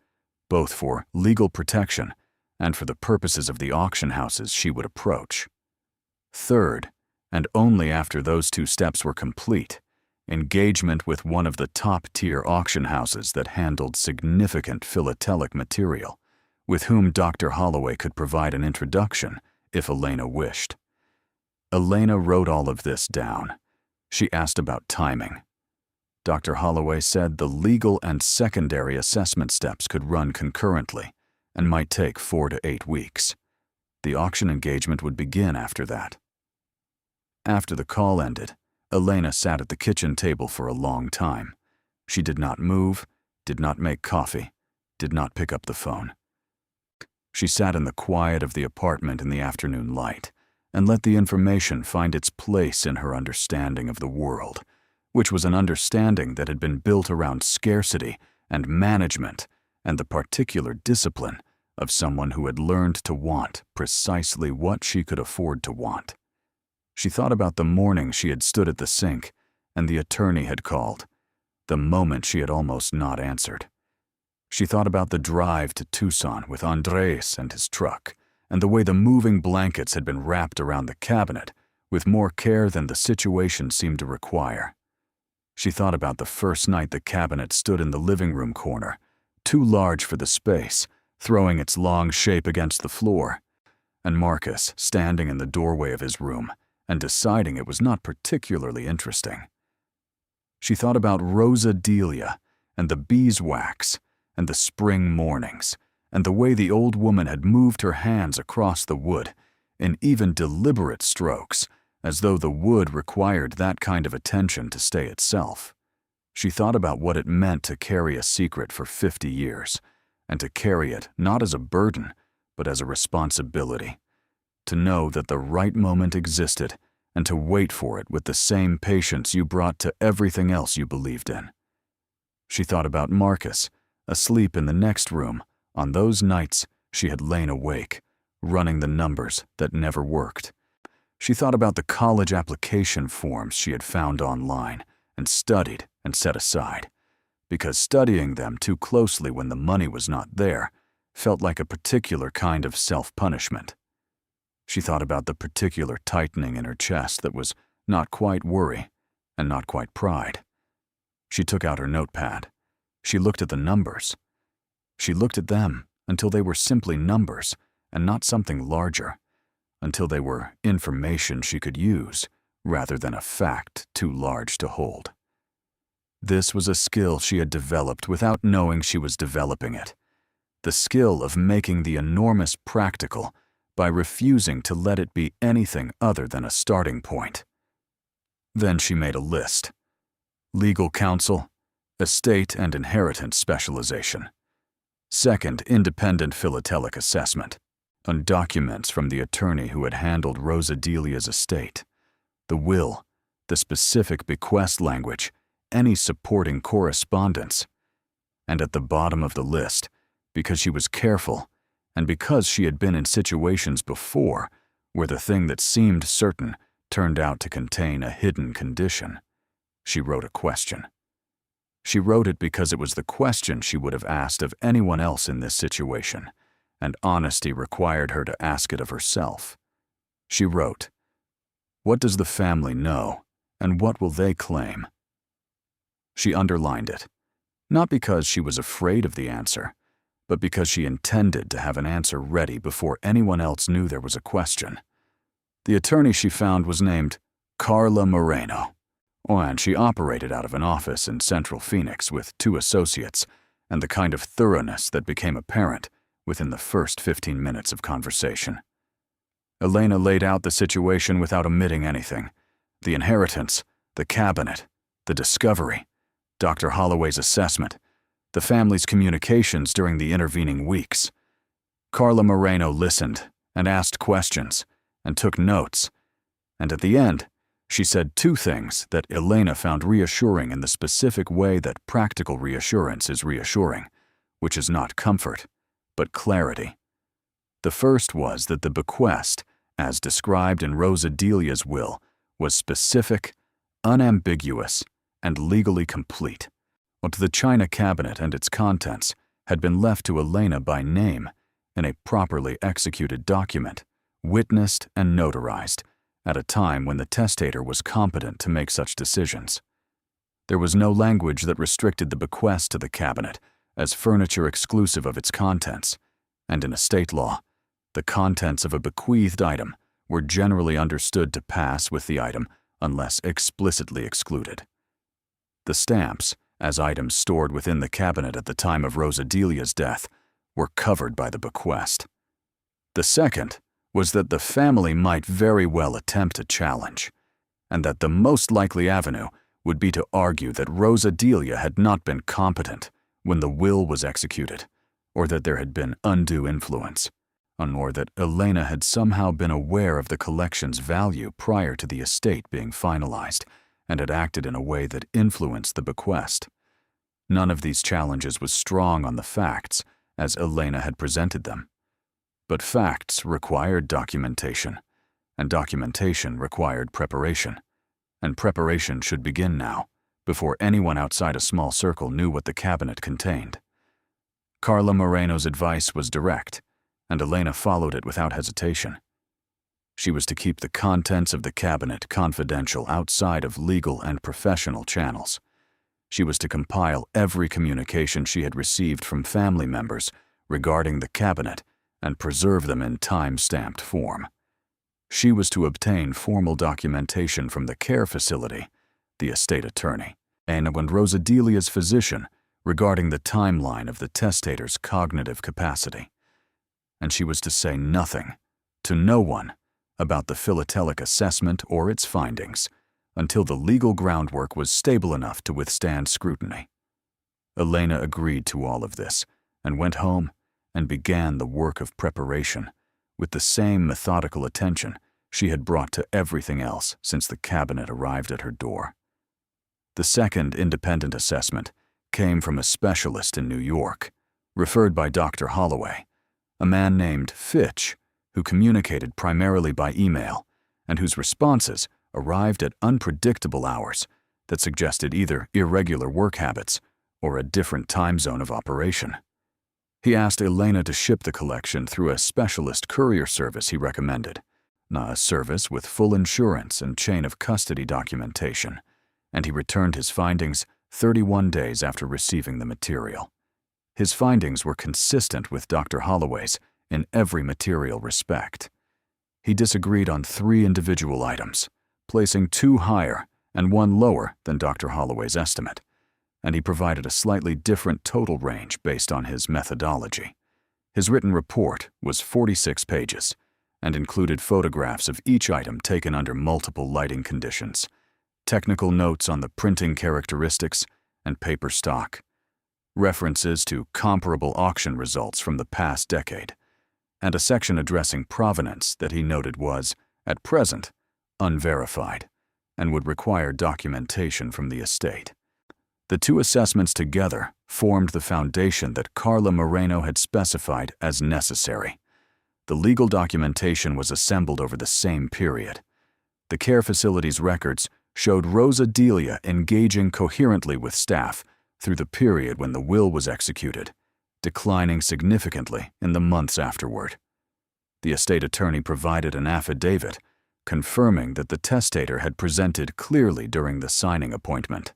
Speaker 1: both for legal protection and for the purposes of the auction houses she would approach. Third, and only after those 2 steps were complete, engagement with one of the top-tier auction houses that handled significant philatelic material, with whom Dr. Holloway could provide an introduction if Elena wished. Elena wrote all of this down. She asked about timing. Dr. Holloway said the legal and secondary assessment steps could run concurrently and might take 4 to 8 weeks. The auction engagement would begin after that. After the call ended, Elena sat at the kitchen table for a long time. She did not move, did not make coffee, did not pick up the phone. She sat in the quiet of the apartment in the afternoon light and let the information find its place in her understanding of the world, which was an understanding that had been built around scarcity and management and the particular discipline of someone who had learned to want precisely what she could afford to want. She thought about the morning she had stood at the sink and the attorney had called, the moment she had almost not answered. She thought about the drive to Tucson with Andres and his truck, and the way the moving blankets had been wrapped around the cabinet with more care than the situation seemed to require. She thought about the first night the cabinet stood in the living room corner, too large for the space, throwing its long shape against the floor, and Marcus standing in the doorway of his room and deciding it was not particularly interesting. She thought about Rosa Delia and the beeswax and the spring mornings and the way the old woman had moved her hands across the wood in even deliberate strokes, as though the wood required that kind of attention to stay itself. She thought about what it meant to carry a secret for 50 years, and to carry it not as a burden, but as a responsibility. To know that the right moment existed and to wait for it with the same patience you brought to everything else you believed in. She thought about Marcus, asleep in the next room, on those nights she had lain awake, running the numbers that never worked. She thought about the college application forms she had found online and studied and set aside, because studying them too closely when the money was not there felt like a particular kind of self-punishment. She thought about the particular tightening in her chest that was not quite worry and not quite pride. She took out her notepad. She looked at the numbers. She looked at them until they were simply numbers and not something larger, until they were information she could use rather than a fact too large to hold. This was a skill she had developed without knowing she was developing it. The skill of making the enormous practical by refusing to let it be anything other than a starting point. Then she made a list. Legal counsel, estate and inheritance specialization. Second, independent philatelic assessment on documents from the attorney who had handled Rosa Delia's estate, the will, the specific bequest language, any supporting correspondence. And at the bottom of the list, because she was careful and because she had been in situations before where the thing that seemed certain turned out to contain a hidden condition, she wrote a question. She wrote it because it was the question she would have asked of anyone else in this situation, and honesty required her to ask it of herself. She wrote, "What does the family know, and what will they claim?" She underlined it, not because she was afraid of the answer, but because she intended to have an answer ready before anyone else knew there was a question. The attorney she found was named Carla Moreno, and she operated out of an office in Central Phoenix with 2 associates and the kind of thoroughness that became apparent within the first 15 minutes of conversation. Elena laid out the situation without omitting anything: the inheritance, the cabinet, the discovery, Dr. Holloway's assessment, the family's communications during the intervening weeks. Carla Moreno listened and asked questions and took notes, and at the end, she said 2 things that Elena found reassuring in the specific way that practical reassurance is reassuring, which is not comfort, but clarity. The first was that the bequest, as described in Rosa Delia's will, was specific, unambiguous, and legally complete. But the china cabinet and its contents had been left to Elena by name in a properly executed document, witnessed and notarized, at a time when the testator was competent to make such decisions. There was no language that restricted the bequest to the cabinet as furniture exclusive of its contents, and in estate law, the contents of a bequeathed item were generally understood to pass with the item unless explicitly excluded. The stamps, as items stored within the cabinet at the time of Rosa Delia's death, were covered by the bequest. The second was that the family might very well attempt a challenge, and that the most likely avenue would be to argue that Rosa Delia had not been competent when the will was executed, or that there had been undue influence, or that Elena had somehow been aware of the collection's value prior to the estate being finalized and had acted in a way that influenced the bequest. None of these challenges was strong on the facts as Elena had presented them. But facts required documentation, and documentation required preparation, and preparation should begin now, before anyone outside a small circle knew what the cabinet contained. Carla Moreno's advice was direct, and Elena followed it without hesitation. She was to keep the contents of the cabinet confidential outside of legal and professional channels. She was to compile every communication she had received from family members regarding the cabinet and preserve them in time-stamped form. She was to obtain formal documentation from the care facility, the estate attorney, and Rosa Delia's physician regarding the timeline of the testator's cognitive capacity. And she was to say nothing, to no one, about the philatelic assessment or its findings until the legal groundwork was stable enough to withstand scrutiny. Elena agreed to all of this and went home and began the work of preparation with the same methodical attention she had brought to everything else since the cabinet arrived at her door. The second independent assessment came from a specialist in New York, referred by Dr. Holloway, a man named Fitch, who communicated primarily by email and whose responses arrived at unpredictable hours that suggested either irregular work habits or a different time zone of operation. He asked Elena to ship the collection through a specialist courier service he recommended, a service with full insurance and chain of custody documentation, and he returned his findings 31 days after receiving the material. His findings were consistent with Dr. Holloway's in every material respect. He disagreed on 3 individual items, placing 2 higher and 1 lower than Dr. Holloway's estimate, and he provided a slightly different total range based on his methodology. His written report was 46 pages and included photographs of each item taken under multiple lighting conditions, technical notes on the printing characteristics and paper stock, references to comparable auction results from the past decade, and a section addressing provenance that he noted was, at present, unverified and would require documentation from the estate. The two assessments together formed the foundation that Carla Moreno had specified as necessary. The legal documentation was assembled over the same period. The care facility's records showed Rosa Delia engaging coherently with staff through the period when the will was executed, declining significantly in the months afterward. The estate attorney provided an affidavit confirming that the testator had presented clearly during the signing appointment,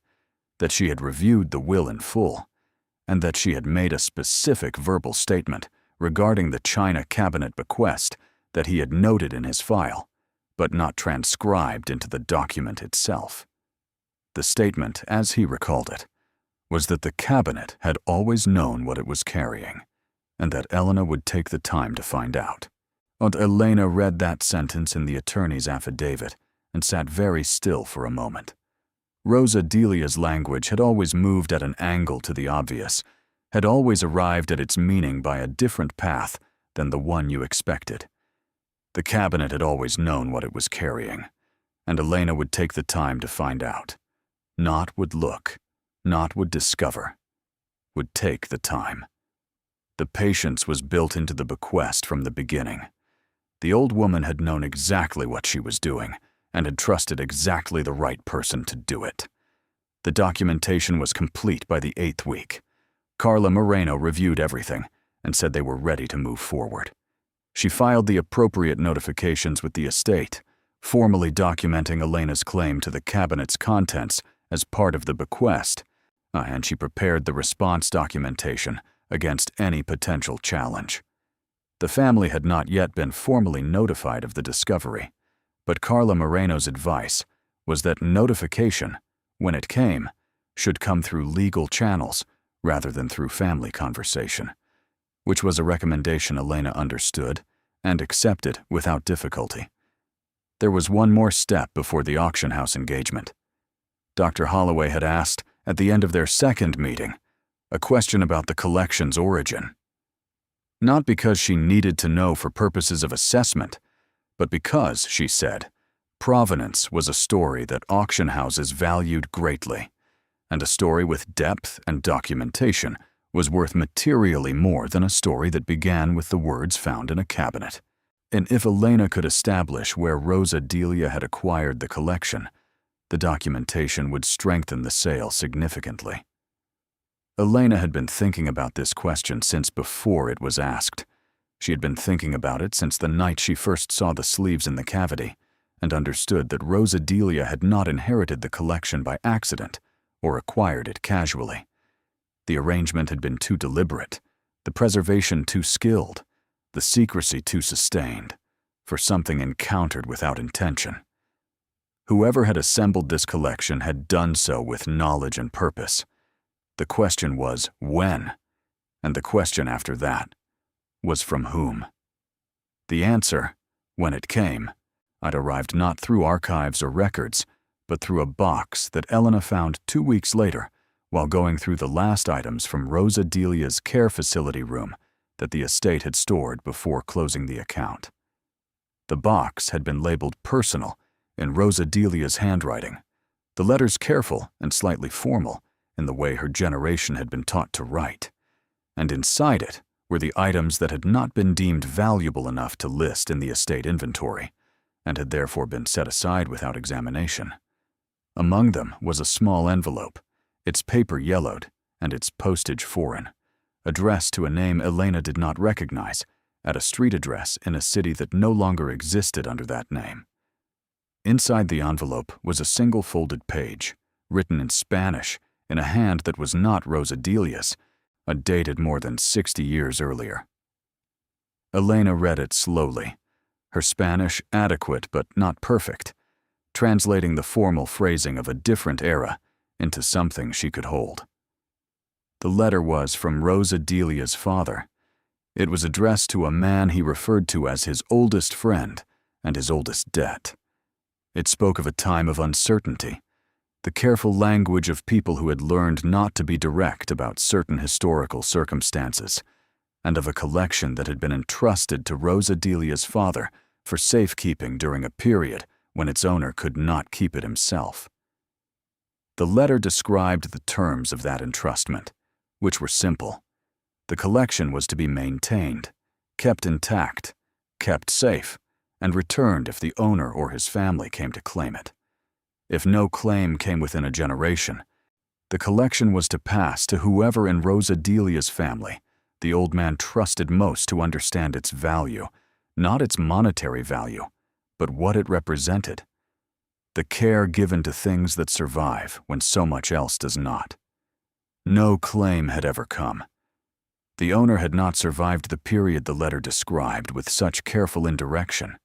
Speaker 1: that she had reviewed the will in full, and that she had made a specific verbal statement regarding the china cabinet bequest that he had noted in his file, but not transcribed into the document itself. The statement, as he recalled it, was that the cabinet had always known what it was carrying, and that Elena would take the time to find out. Aunt Elena read that sentence in the attorney's affidavit and sat very still for a moment. Rosa Delia's language had always moved at an angle to the obvious, had always arrived at its meaning by a different path than the one you expected. The cabinet had always known what it was carrying, and Elena would take the time to find out. Not would look, not would discover, would take the time. The patience was built into the bequest from the beginning. The old woman had known exactly what she was doing and had trusted exactly the right person to do it. The documentation was complete by the 8th week. Carla Moreno reviewed everything and said they were ready to move forward. She filed the appropriate notifications with the estate, formally documenting Elena's claim to the cabinet's contents as part of the bequest, and she prepared the response documentation against any potential challenge. The family had not yet been formally notified of the discovery, but Carla Moreno's advice was that notification, when it came, should come through legal channels rather than through family conversation, which was a recommendation Elena understood and accepted without difficulty. There was one more step before the auction house engagement. Dr. Holloway had asked, at the end of their second meeting, a question about the collection's origin. Not because she needed to know for purposes of assessment, but because, she said, provenance was a story that auction houses valued greatly, and a story with depth and documentation was worth materially more than a story that began with the words found in a cabinet. And if Elena could establish where Rosa Delia had acquired the collection, the documentation would strengthen the sale significantly. Elena had been thinking about this question since before it was asked. She had been thinking about it since the night she first saw the sleeves in the cavity and understood that Rosa Delia had not inherited the collection by accident or acquired it casually. The arrangement had been too deliberate, the preservation too skilled, the secrecy too sustained, for something encountered without intention. Whoever had assembled this collection had done so with knowledge and purpose. The question was when, and the question after that was from whom. The answer, when it came, had arrived not through archives or records, but through a box that Elena found 2 weeks later while going through the last items from Rosa Delia's care facility room that the estate had stored before closing the account. The box had been labeled personal in Rosa Delia's handwriting, the letters careful and slightly formal in the way her generation had been taught to write, and inside it were the items that had not been deemed valuable enough to list in the estate inventory, and had therefore been set aside without examination. Among them was a small envelope, its paper yellowed and its postage foreign, addressed to a name Elena did not recognize, at a street address in a city that no longer existed under that name. Inside the envelope was a single folded page, written in Spanish, in a hand that was not Rosa Delia's, dated more than 60 years earlier. Elena read it slowly, her Spanish adequate but not perfect, translating the formal phrasing of a different era into something she could hold. The letter was from Rosa Delia's father. It was addressed to a man he referred to as his oldest friend and his oldest debt. It spoke of a time of uncertainty, The careful language of people who had learned not to be direct about certain historical circumstances, and of a collection that had been entrusted to Rosa Delia's father for safekeeping during a period when its owner could not keep it himself. The letter described the terms of that entrustment, which were simple. The collection was to be maintained, kept intact, kept safe, and returned if the owner or his family came to claim it. If no claim came within a generation, the collection was to pass to whoever in Rosa Delia's family the old man trusted most to understand its value, not its monetary value, but what it represented. The care given to things that survive when so much else does not. No claim had ever come. The owner had not survived the period the letter described with such careful indirection.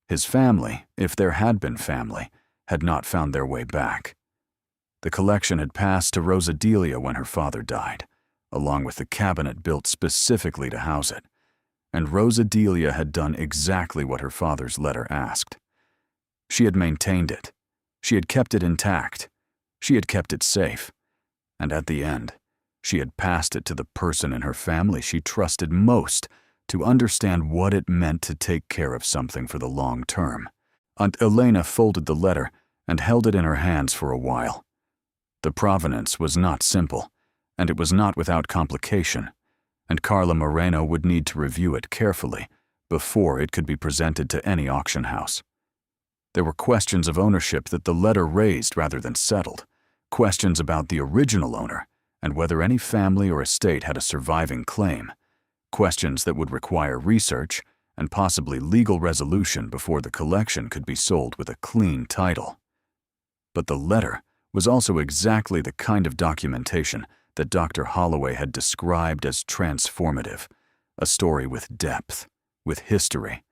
Speaker 1: His family, if there had been family, had not found their way back. The collection had passed to Rosa Delia when her father died, along with the cabinet built specifically to house it, and Rosa Delia had done exactly what her father's letter asked. She had maintained it. She had kept it intact. She had kept it safe. And at the end, she had passed it to the person in her family she trusted most to understand what it meant to take care of something for the long term. Aunt Elena folded the letter and held it in her hands for a while. The provenance was not simple, and it was not without complication, and Carla Moreno would need to review it carefully before it could be presented to any auction house. There were questions of ownership that the letter raised rather than settled, questions about the original owner and whether any family or estate had a surviving claim, questions that would require research and possibly legal resolution before the collection could be sold with a clean title. But the letter was also exactly the kind of documentation that Dr. Holloway had described as transformative, a story with depth, with history,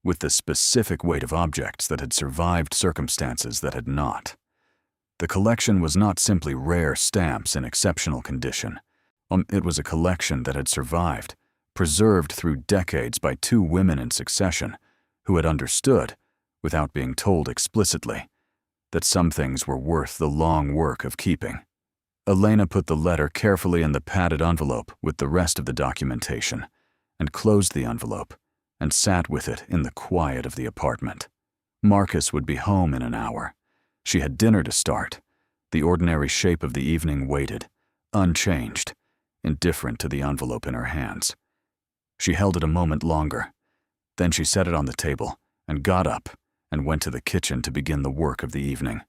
Speaker 1: with the specific weight of objects that had survived circumstances that had not. The collection was not simply rare stamps in exceptional condition. It was a collection that had survived, preserved through decades by two women in succession who had understood, without being told explicitly, that some things were worth the long work of keeping. Elena put the letter carefully in the padded envelope with the rest of the documentation, and closed the envelope, and sat with it in the quiet of the apartment. Marcus would be home in an hour. She had dinner to start. The ordinary shape of the evening waited, unchanged, indifferent to the envelope in her hands. She held it a moment longer. Then she set it on the table, and got up, and went to the kitchen to begin the work of the evening,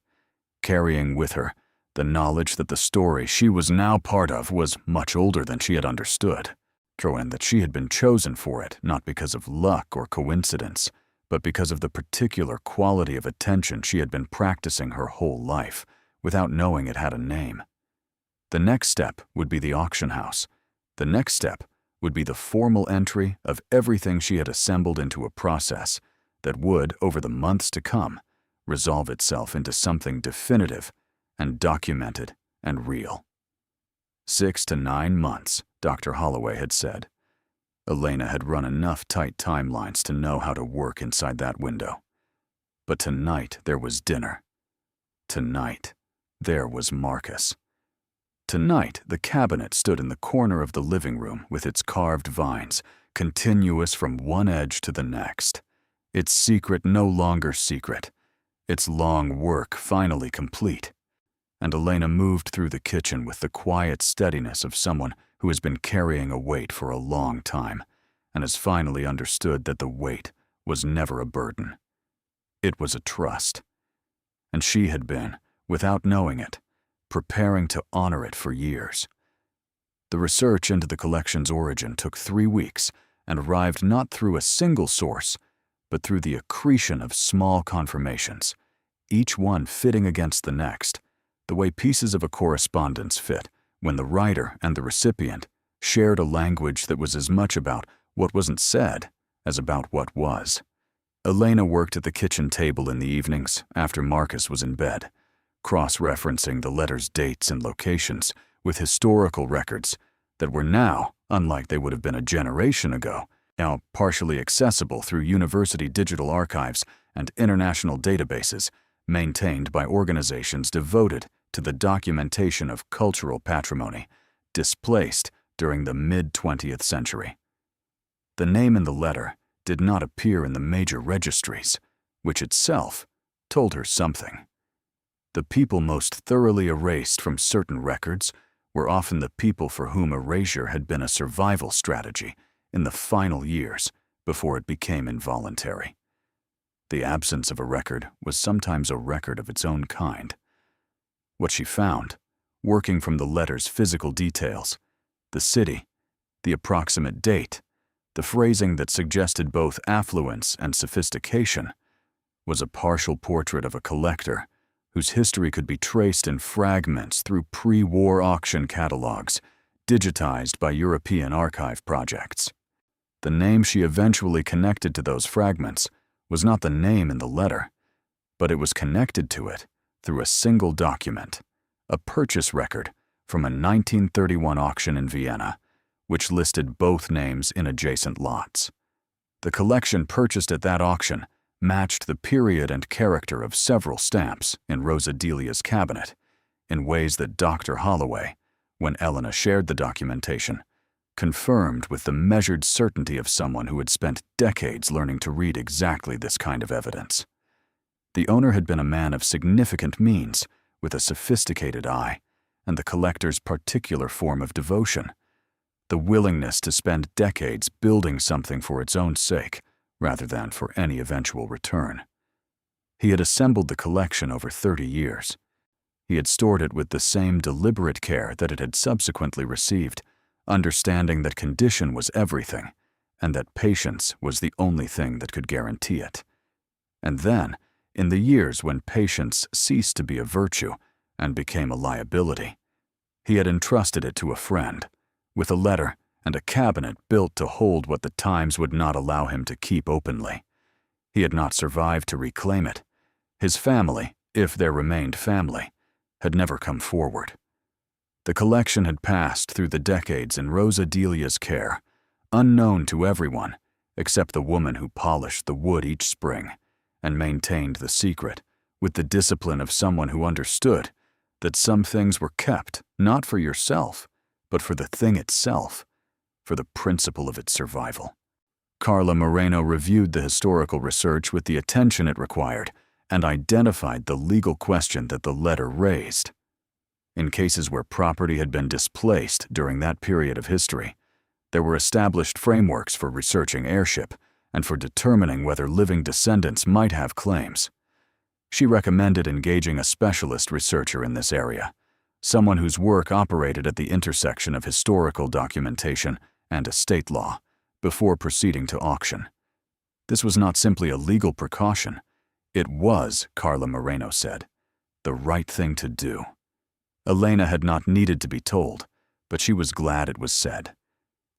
Speaker 1: carrying with her the knowledge that the story she was now part of was much older than she had understood, and that she had been chosen for it not because of luck or coincidence, but because of the particular quality of attention she had been practicing her whole life, without knowing it had a name. The next step would be the auction house. The next step would be the formal entry of everything she had assembled into a process that would, over the months to come, resolve itself into something definitive and documented and real. 6 to 9 months, Dr. Holloway had said. Elena had run enough tight timelines to know how to work inside that window. But tonight there was dinner. Tonight there was Marcus. Tonight the cabinet stood in the corner of the living room with its carved vines, continuous from one edge to the next. Its secret no longer secret, its long work finally complete. And Elena moved through the kitchen with the quiet steadiness of someone who has been carrying a weight for a long time and has finally understood that the weight was never a burden. It was a trust. And she had been, without knowing it, preparing to honor it for years. The research into the collection's origin took 3 weeks and arrived not through a single source, but through the accretion of small confirmations, each one fitting against the next, the way pieces of a correspondence fit when the writer and the recipient shared a language that was as much about what wasn't said as about what was. Elena worked at the kitchen table in the evenings after Marcus was in bed, cross-referencing the letter's dates and locations with historical records that were now, unlike they would have been a generation ago, now partially accessible through university digital archives and international databases maintained by organizations devoted to the documentation of cultural patrimony displaced during the mid-20th century. The name in the letter did not appear in the major registries, which itself told her something. The people most thoroughly erased from certain records were often the people for whom erasure had been a survival strategy in the final years before it became involuntary. The absence of a record was sometimes a record of its own kind. What she found, working from the letter's physical details, the city, the approximate date, the phrasing that suggested both affluence and sophistication, was a partial portrait of a collector whose history could be traced in fragments through pre-war auction catalogs, digitized by European archive projects. The name she eventually connected to those fragments was not the name in the letter, but it was connected to it through a single document, a purchase record from a 1931 auction in Vienna, which listed both names in adjacent lots. The collection purchased at that auction matched the period and character of several stamps in Rosa Delia's cabinet in ways that Dr. Holloway, when Elena shared the documentation, confirmed with the measured certainty of someone who had spent decades learning to read exactly this kind of evidence. The owner had been a man of significant means, with a sophisticated eye, and the collector's particular form of devotion, the willingness to spend decades building something for its own sake, rather than for any eventual return. He had assembled the collection over 30 years. He had stored it with the same deliberate care that it had subsequently received, understanding that condition was everything, and that patience was the only thing that could guarantee it. And then, in the years when patience ceased to be a virtue and became a liability, he had entrusted it to a friend, with a letter and a cabinet built to hold what the times would not allow him to keep openly. He had not survived to reclaim it. His family, if there remained family, had never come forward. The collection had passed through the decades in Rosa Delia's care, unknown to everyone except the woman who polished the wood each spring and maintained the secret with the discipline of someone who understood that some things were kept not for yourself, but for the thing itself, for the principle of its survival. Carla Moreno reviewed the historical research with the attention it required and identified the legal question that the letter raised. In cases where property had been displaced during that period of history, there were established frameworks for researching heirship and for determining whether living descendants might have claims. She recommended engaging a specialist researcher in this area, someone whose work operated at the intersection of historical documentation and estate law, before proceeding to auction. This was not simply a legal precaution. It was, Carla Moreno said, the right thing to do. Elena had not needed to be told, but she was glad it was said.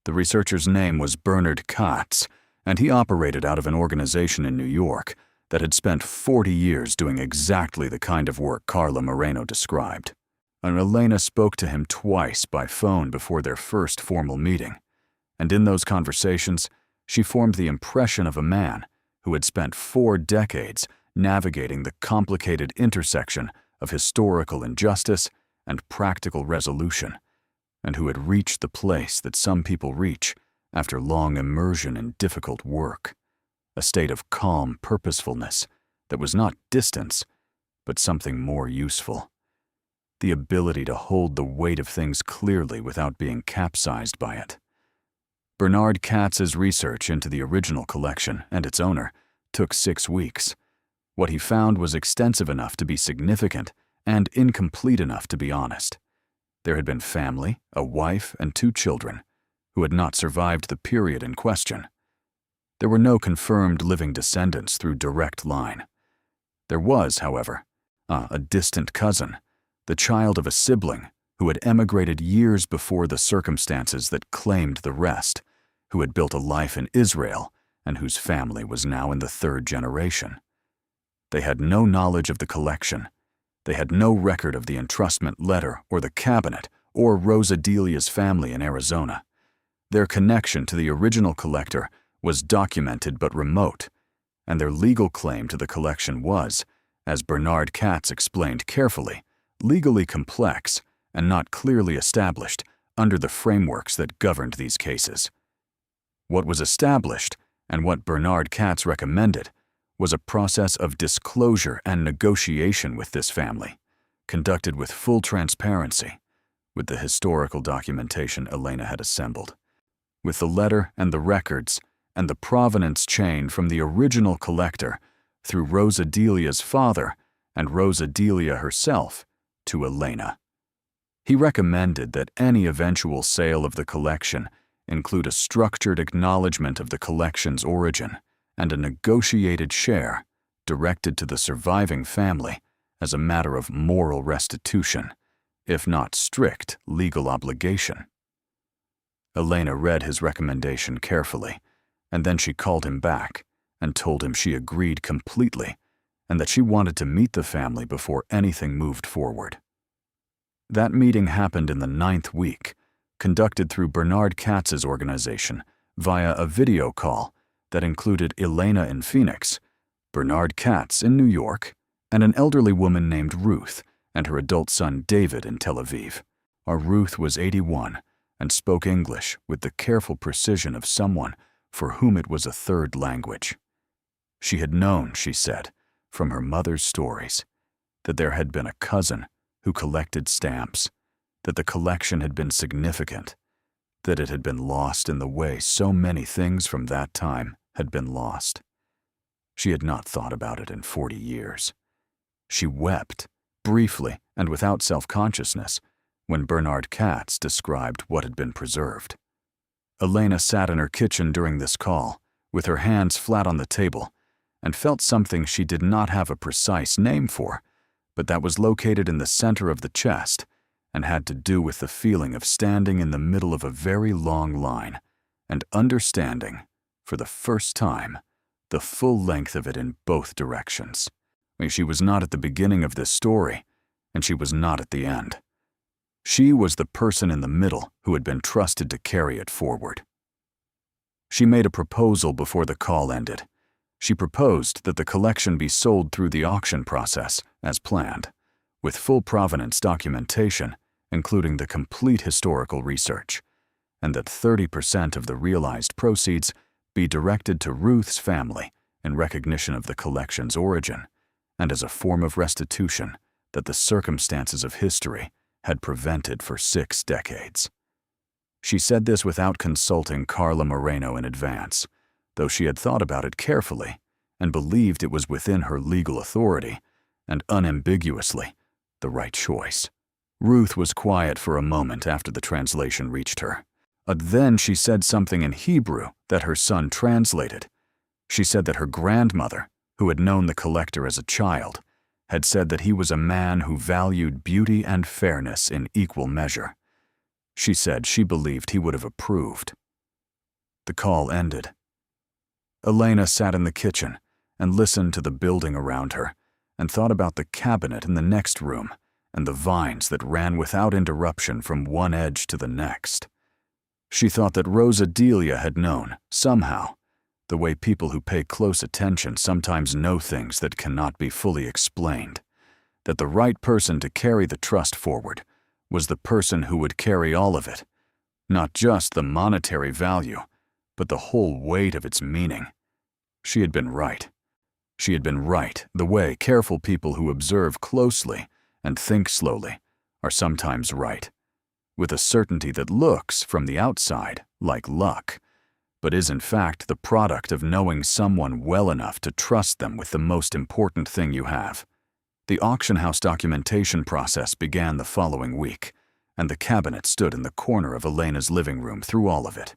Speaker 1: The researcher's name was Bernard Katz, and he operated out of an organization in New York that had spent 40 years doing exactly the kind of work Carla Moreno described. And Elena spoke to him twice by phone before their first formal meeting, and in those conversations, she formed the impression of a man who had spent 4 decades navigating the complicated intersection of historical injustice and practical resolution, and who had reached the place that some people reach after long immersion in difficult work, a state of calm purposefulness that was not distance, but something more useful. The ability to hold the weight of things clearly without being capsized by it. Bernard Katz's research into the original collection and its owner took 6 weeks. What he found was extensive enough to be significant and incomplete enough to be honest. There had been family, a wife, and 2 children, who had not survived the period in question. There were no confirmed living descendants through direct line. There was, however, a distant cousin, the child of a sibling who had emigrated years before the circumstances that claimed the rest, who had built a life in Israel and whose family was now in the 3rd generation. They had no knowledge of the collection. They had no record of the entrustment letter or the cabinet or Rosa Delia's family in Arizona. Their connection to the original collector was documented but remote, and their legal claim to the collection was, as Bernard Katz explained carefully, legally complex and not clearly established under the frameworks that governed these cases. What was established, and what Bernard Katz recommended, was a process of disclosure and negotiation with this family, conducted with full transparency, with the historical documentation Elena had assembled, with the letter and the records and the provenance chain from the original collector through Rosa Delia's father and Rosa Delia herself to Elena. He recommended that any eventual sale of the collection include a structured acknowledgement of the collection's origin and a negotiated share directed to the surviving family as a matter of moral restitution, if not strict legal obligation. Elena read his recommendation carefully, and then she called him back and told him she agreed completely and that she wanted to meet the family before anything moved forward. That meeting happened in the 9th week, conducted through Bernard Katz's organization via a video call that included Elena in Phoenix, Bernard Katz in New York, and an elderly woman named Ruth and her adult son David in Tel Aviv. Our Ruth was 81 and spoke English with the careful precision of someone for whom it was a third language. She had known, she said, from her mother's stories, that there had been a cousin who collected stamps, that the collection had been significant, that it had been lost in the way so many things from that time had been lost. She had not thought about it in 40 years. She wept, briefly and without self-consciousness, when Bernard Katz described what had been preserved. Elena sat in her kitchen during this call, with her hands flat on the table, and felt something she did not have a precise name for, but that was located in the center of the chest and had to do with the feeling of standing in the middle of a very long line and understanding, for the first time, the full length of it in both directions. She was not at the beginning of this story, and she was not at the end. She was the person in the middle who had been trusted to carry it forward. She made a proposal before the call ended. She proposed that the collection be sold through the auction process, as planned, with full provenance documentation, including the complete historical research, and that 30% of the realized proceeds be directed to Ruth's family in recognition of the collection's origin, and as a form of restitution that the circumstances of history had prevented for 6 decades. She said this without consulting Carla Moreno in advance, though she had thought about it carefully and believed it was within her legal authority and unambiguously the right choice. Ruth was quiet for a moment after the translation reached her. Then she said something in Hebrew that her son translated. She said that her grandmother, who had known the collector as a child, had said that he was a man who valued beauty and fairness in equal measure. She said she believed he would have approved. The call ended. Elena sat in the kitchen and listened to the building around her and thought about the cabinet in the next room and the vines that ran without interruption from one edge to the next. She thought that Rosa Delia had known, somehow, the way people who pay close attention sometimes know things that cannot be fully explained, that the right person to carry the trust forward was the person who would carry all of it, not just the monetary value, but the whole weight of its meaning. She had been right. She had been right the way careful people who observe closely and think slowly are sometimes right, with a certainty that looks, from the outside, like luck, but is in fact the product of knowing someone well enough to trust them with the most important thing you have. The auction house documentation process began the following week, and the cabinet stood in the corner of Elena's living room through all of it,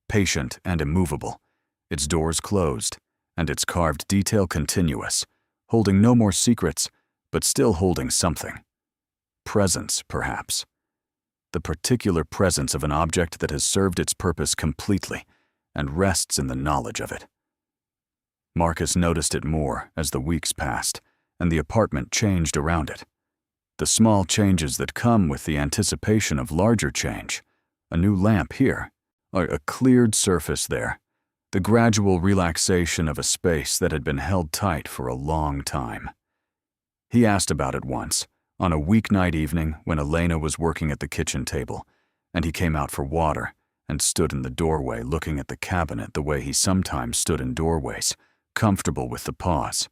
Speaker 1: patient and immovable, its doors closed, and its carved detail continuous, holding no more secrets, but still holding something. Presence, perhaps. The particular presence of an object that has served its purpose completely and rests in the knowledge of it. Marcus noticed it more as the weeks passed and the apartment changed around it. The small changes that come with the anticipation of larger change, a new lamp here, a cleared surface there, the gradual relaxation of a space that had been held tight for a long time. He asked about it once, on a weeknight evening when Elena was working at the kitchen table, and he came out for water and stood in the doorway looking at the cabinet the way he sometimes stood in doorways, comfortable with the pause.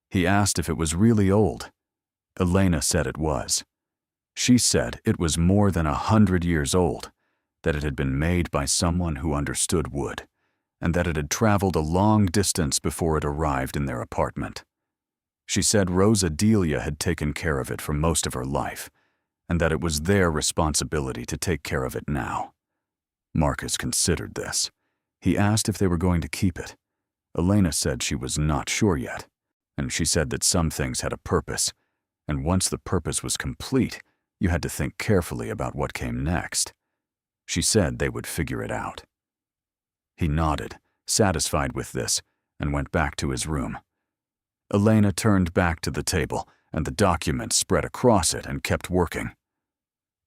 Speaker 1: He asked if it was really old. Elena said it was. She said it was more than 100 years old, that it had been made by someone who understood wood, and that it had traveled a long distance before it arrived in their apartment. She said Rosa Delia had taken care of it for most of her life, and that it was their responsibility to take care of it now. Marcus considered this. He asked if they were going to keep it. Elena said she was not sure yet, and she said that some things had a purpose, and once the purpose was complete, you had to think carefully about what came next. She said they would figure it out. He nodded, satisfied with this, and went back to his room. Elena turned back to the table, and the documents spread across it and kept working.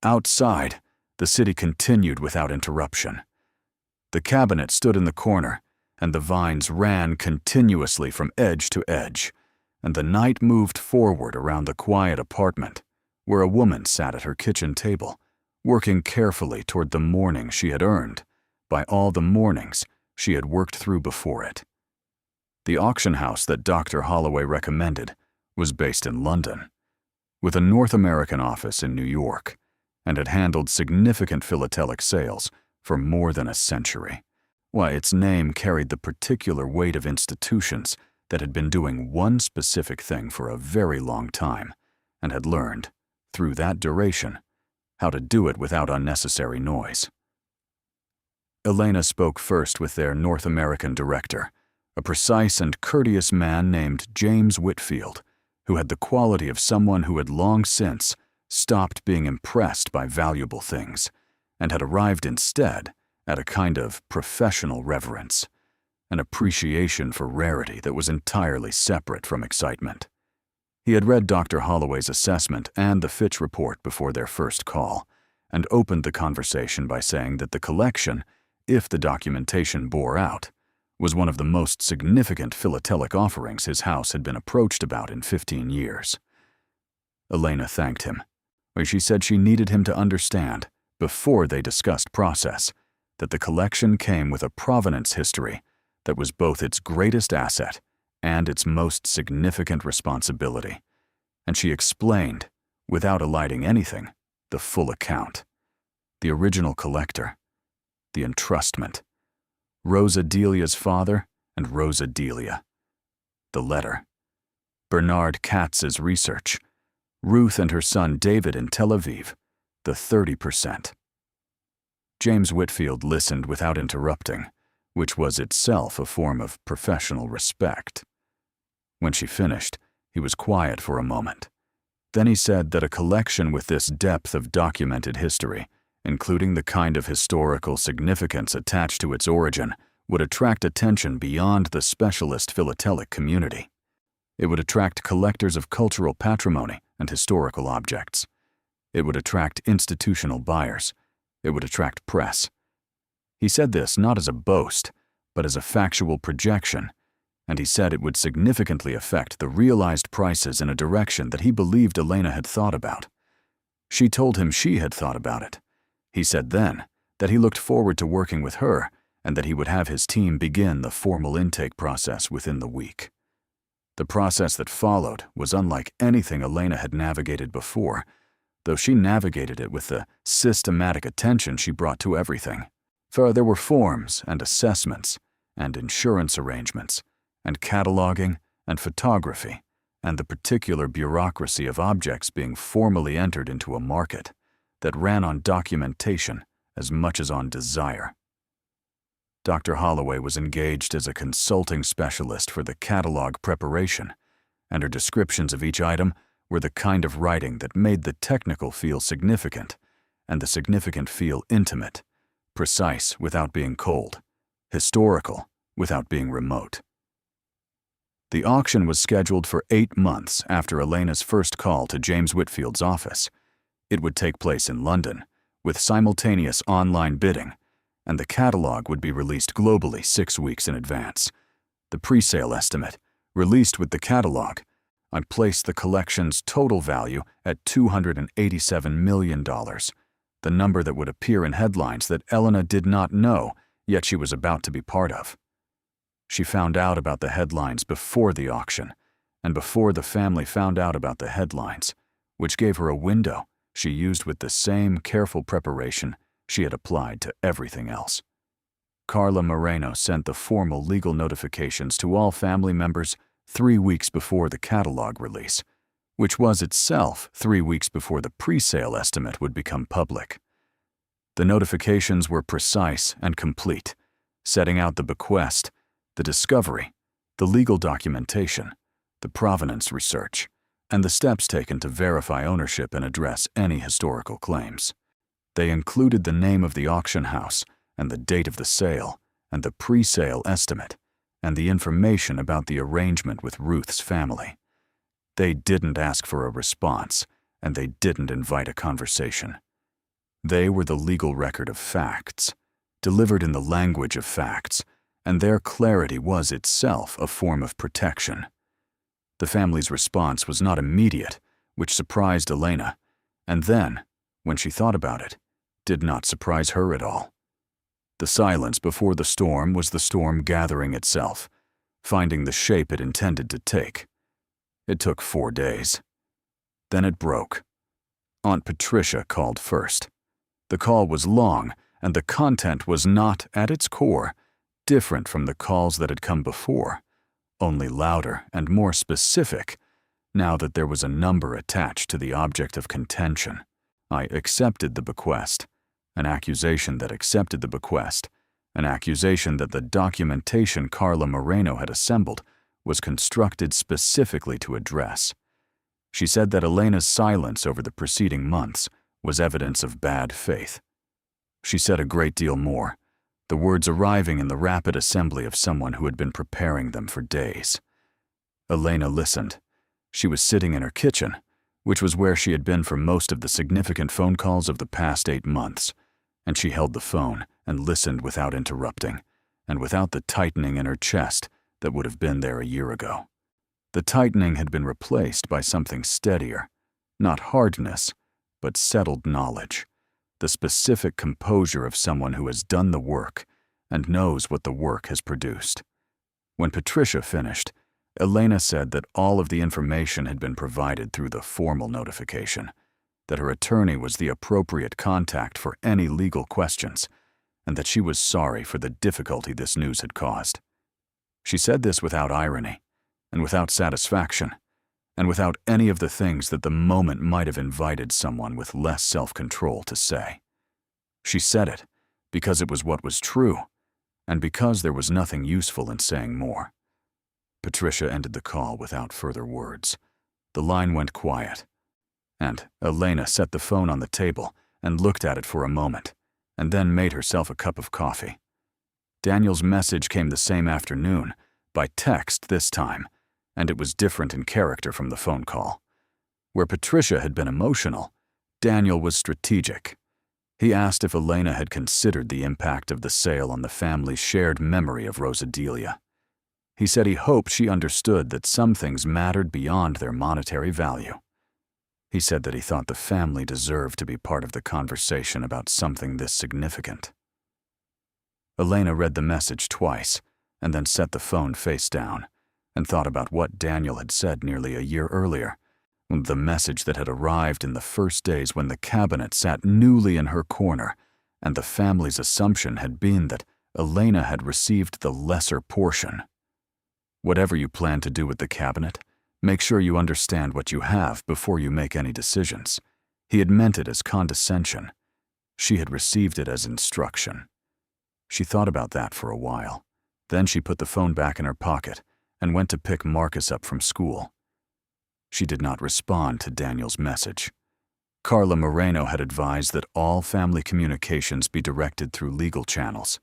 Speaker 1: Outside, the city continued without interruption. The cabinet stood in the corner, and the vines ran continuously from edge to edge, and the night moved forward around the quiet apartment, where a woman sat at her kitchen table, working carefully toward the morning she had earned by all the mornings she had worked through before it. The auction house that Dr. Holloway recommended was based in London, with a North American office in New York, and had handled significant philatelic sales for more than a century. Why, its name carried the particular weight of institutions that had been doing one specific thing for a very long time, and had learned, through that duration, how to do it without unnecessary noise. Elena spoke first with their North American director, a precise and courteous man named James Whitfield, who had the quality of someone who had long since stopped being impressed by valuable things and had arrived instead at a kind of professional reverence, an appreciation for rarity that was entirely separate from excitement. He had read Dr. Holloway's assessment and the Fitch report before their first call, and opened the conversation by saying that the collection, if the documentation bore out, was one of the most significant philatelic offerings his house had been approached about in 15 years. Elena thanked him, where she said she needed him to understand, before they discussed process, that the collection came with a provenance history that was both its greatest asset and its most significant responsibility, and she explained, without eliding anything, the full account. The original collector, the entrustment, Rosa Delia's father and Rosa Delia, the letter, Bernard Katz's research, Ruth and her son David in Tel Aviv, the 30%. James Whitfield listened without interrupting, which was itself a form of professional respect. When she finished, he was quiet for a moment. Then he said that a collection with this depth of documented history, including the kind of historical significance attached to its origin, would attract attention beyond the specialist philatelic community. It would attract collectors of cultural patrimony and historical objects. It would attract institutional buyers. It would attract press. He said this not as a boast, but as a factual projection, and he said it would significantly affect the realized prices in a direction that he believed Elena had thought about. She told him she had thought about it. He said then that he looked forward to working with her and that he would have his team begin the formal intake process within the week. The process that followed was unlike anything Elena had navigated before, though she navigated it with the systematic attention she brought to everything. For there were forms and assessments and insurance arrangements and cataloging and photography and the particular bureaucracy of objects being formally entered into a market that ran on documentation as much as on desire. Dr. Holloway was engaged as a consulting specialist for the catalog preparation, and her descriptions of each item were the kind of writing that made the technical feel significant and the significant feel intimate, precise without being cold, historical without being remote. The auction was scheduled for 8 months after Elena's first call to James Whitfield's office. It would take place in London, with simultaneous online bidding, and the catalog would be released globally 6 weeks in advance. The pre-sale estimate, released with the catalog, I placed the collection's total value at $287 million, the number that would appear in headlines that Elena did not know, yet she was about to be part of. She found out about the headlines before the auction, and before the family found out about the headlines, which gave her a window she used with the same careful preparation she had applied to everything else. Carla Moreno sent the formal legal notifications to all family members 3 weeks before the catalog release, which was itself 3 weeks before the pre-sale estimate would become public. The notifications were precise and complete, setting out the bequest, the discovery, the legal documentation, the provenance research, and the steps taken to verify ownership and address any historical claims. They included the name of the auction house and the date of the sale and the pre-sale estimate and the information about the arrangement with Ruth's family. They didn't ask for a response, and they didn't invite a conversation. They were the legal record of facts, delivered in the language of facts, and their clarity was itself a form of protection. The family's response was not immediate, which surprised Elena, and then, when she thought about it, did not surprise her at all. The silence before the storm was the storm gathering itself, finding the shape it intended to take. It took 4 days. Then it broke. Aunt Patricia called first. The call was long, and the content was not, at its core, different from the calls that had come before, only louder and more specific, now that there was a number attached to the object of contention. I accepted the bequest, an accusation that accepted the bequest, an accusation that the documentation Carla Moreno had assembled was constructed specifically to address. She said that Elena's silence over the preceding months was evidence of bad faith. She said a great deal more, the words arriving in the rapid assembly of someone who had been preparing them for days. Elena listened. She was sitting in her kitchen, which was where she had been for most of the significant phone calls of the past 8 months, and she held the phone and listened without interrupting, and without the tightening in her chest that would have been there a year ago. The tightening had been replaced by something steadier, not hardness, but settled knowledge, the specific composure of someone who has done the work and knows what the work has produced. When Patricia finished, Elena said that all of the information had been provided through the formal notification, that her attorney was the appropriate contact for any legal questions, and that she was sorry for the difficulty this news had caused. She said this without irony, and without satisfaction, and without any of the things that the moment might have invited someone with less self-control to say. She said it because it was what was true, and because there was nothing useful in saying more. Patricia ended the call without further words. The line went quiet, and Elena set the phone on the table and looked at it for a moment, and then made herself a cup of coffee. Daniel's message came the same afternoon, by text this time, and it was different in character from the phone call. Where Patricia had been emotional, Daniel was strategic. He asked if Elena had considered the impact of the sale on the family's shared memory of Rosadelia. He said he hoped she understood that some things mattered beyond their monetary value. He said that he thought the family deserved to be part of the conversation about something this significant. Elena read the message twice, and then set the phone face down, and thought about what Daniel had said nearly a year earlier, the message that had arrived in the first days when the cabinet sat newly in her corner, and the family's assumption had been that Elena had received the lesser portion. Whatever you plan to do with the cabinet, make sure you understand what you have before you make any decisions. He had meant it as condescension. She had received it as instruction. She thought about that for a while. Then she put the phone back in her pocket and went to pick Marcus up from school. She did not respond to Daniel's message. Carla Moreno had advised that all family communications be directed through legal channels,